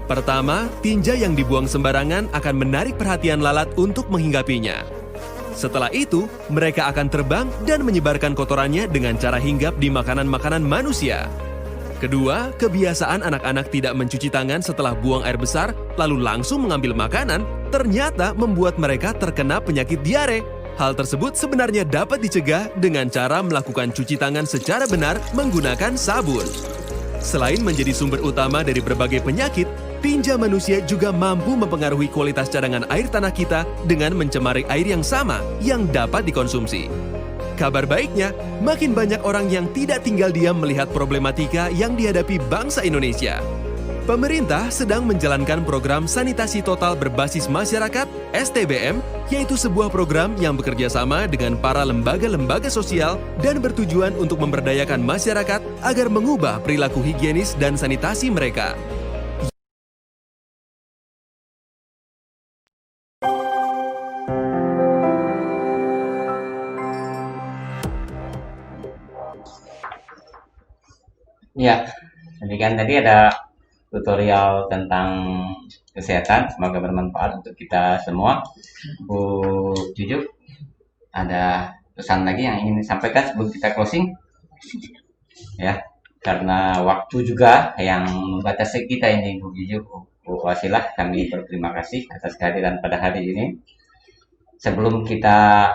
Pertama, tinja yang dibuang sembarangan akan menarik perhatian lalat untuk menghinggapinya. Setelah itu, mereka akan terbang dan menyebarkan kotorannya dengan cara hinggap di makanan-makanan manusia. Kedua, kebiasaan anak-anak tidak mencuci tangan setelah buang air besar lalu langsung mengambil makanan ternyata membuat mereka terkena penyakit diare. Hal tersebut sebenarnya dapat dicegah dengan cara melakukan cuci tangan secara benar menggunakan sabun. Selain menjadi sumber utama dari berbagai penyakit, tinja manusia juga mampu mempengaruhi kualitas cadangan air tanah kita dengan mencemari air yang sama yang dapat dikonsumsi. Kabar baiknya, makin banyak orang yang tidak tinggal diam melihat problematika yang dihadapi bangsa Indonesia. Pemerintah sedang menjalankan program sanitasi total berbasis masyarakat (STBM), yaitu sebuah program yang bekerja sama dengan para lembaga-lembaga sosial dan bertujuan untuk memberdayakan masyarakat agar mengubah perilaku higienis dan sanitasi mereka. Ya, demikian tadi ada tutorial tentang kesehatan, semoga bermanfaat untuk kita semua. Bu Jujuk, ada pesan lagi yang ingin disampaikan sebelum kita closing? Ya, karena waktu juga yang membatasi kita ini, Bu Jujuk, Bu Wasilah, kami berterima kasih atas kehadiran pada hari ini. Sebelum kita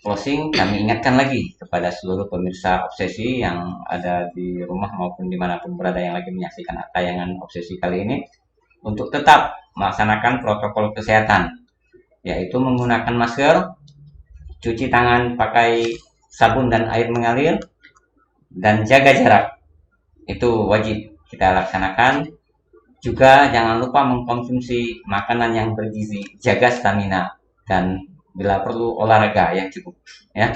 closing, kami ingatkan lagi kepada seluruh pemirsa Obsesi yang ada di rumah maupun dimanapun berada yang lagi menyaksikan tayangan Obsesi kali ini, untuk tetap melaksanakan protokol kesehatan, yaitu menggunakan masker, cuci tangan pakai sabun dan air mengalir, dan jaga jarak. Itu wajib kita laksanakan. Juga jangan lupa mengkonsumsi makanan yang bergizi, jaga stamina, dan bila perlu olahraga yang cukup, ya.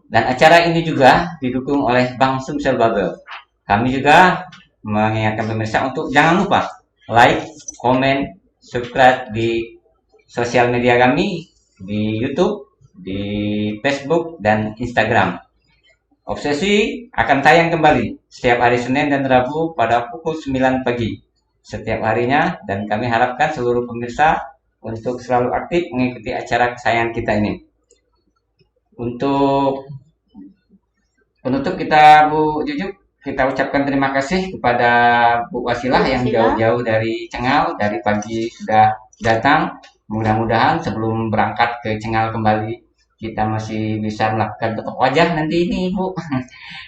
Dan acara ini juga didukung oleh Bank Sumsel Babel. Kami juga mengingatkan pemirsa untuk jangan lupa like, komen, subscribe di sosial media kami, di YouTube, di Facebook, dan Instagram. Obsesi akan tayang kembali setiap hari Senin dan Rabu pada pukul 9 pagi setiap harinya, dan kami harapkan seluruh pemirsa untuk selalu aktif mengikuti acara kesayangan kita ini. Untuk penutup kita, Bu Jujuk, kita ucapkan terima kasih kepada Bu Wasilah yang jauh-jauh dari Cengal, dari pagi sudah datang. Mudah-mudahan sebelum berangkat ke Cengal kembali, kita masih bisa melakukan ketok wajah nanti ini, Bu.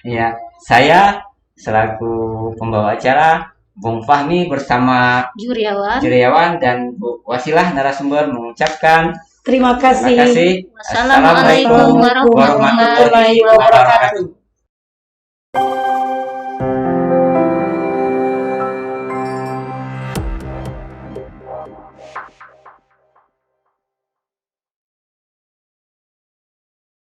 Ya, saya selaku pembawa acara, Bung Fahmi bersama Juriawan dan Bu Wasilah narasumber mengucapkan Terima kasih. terima kasih. Wassalamualaikum warahmatullahi wabarakatuh.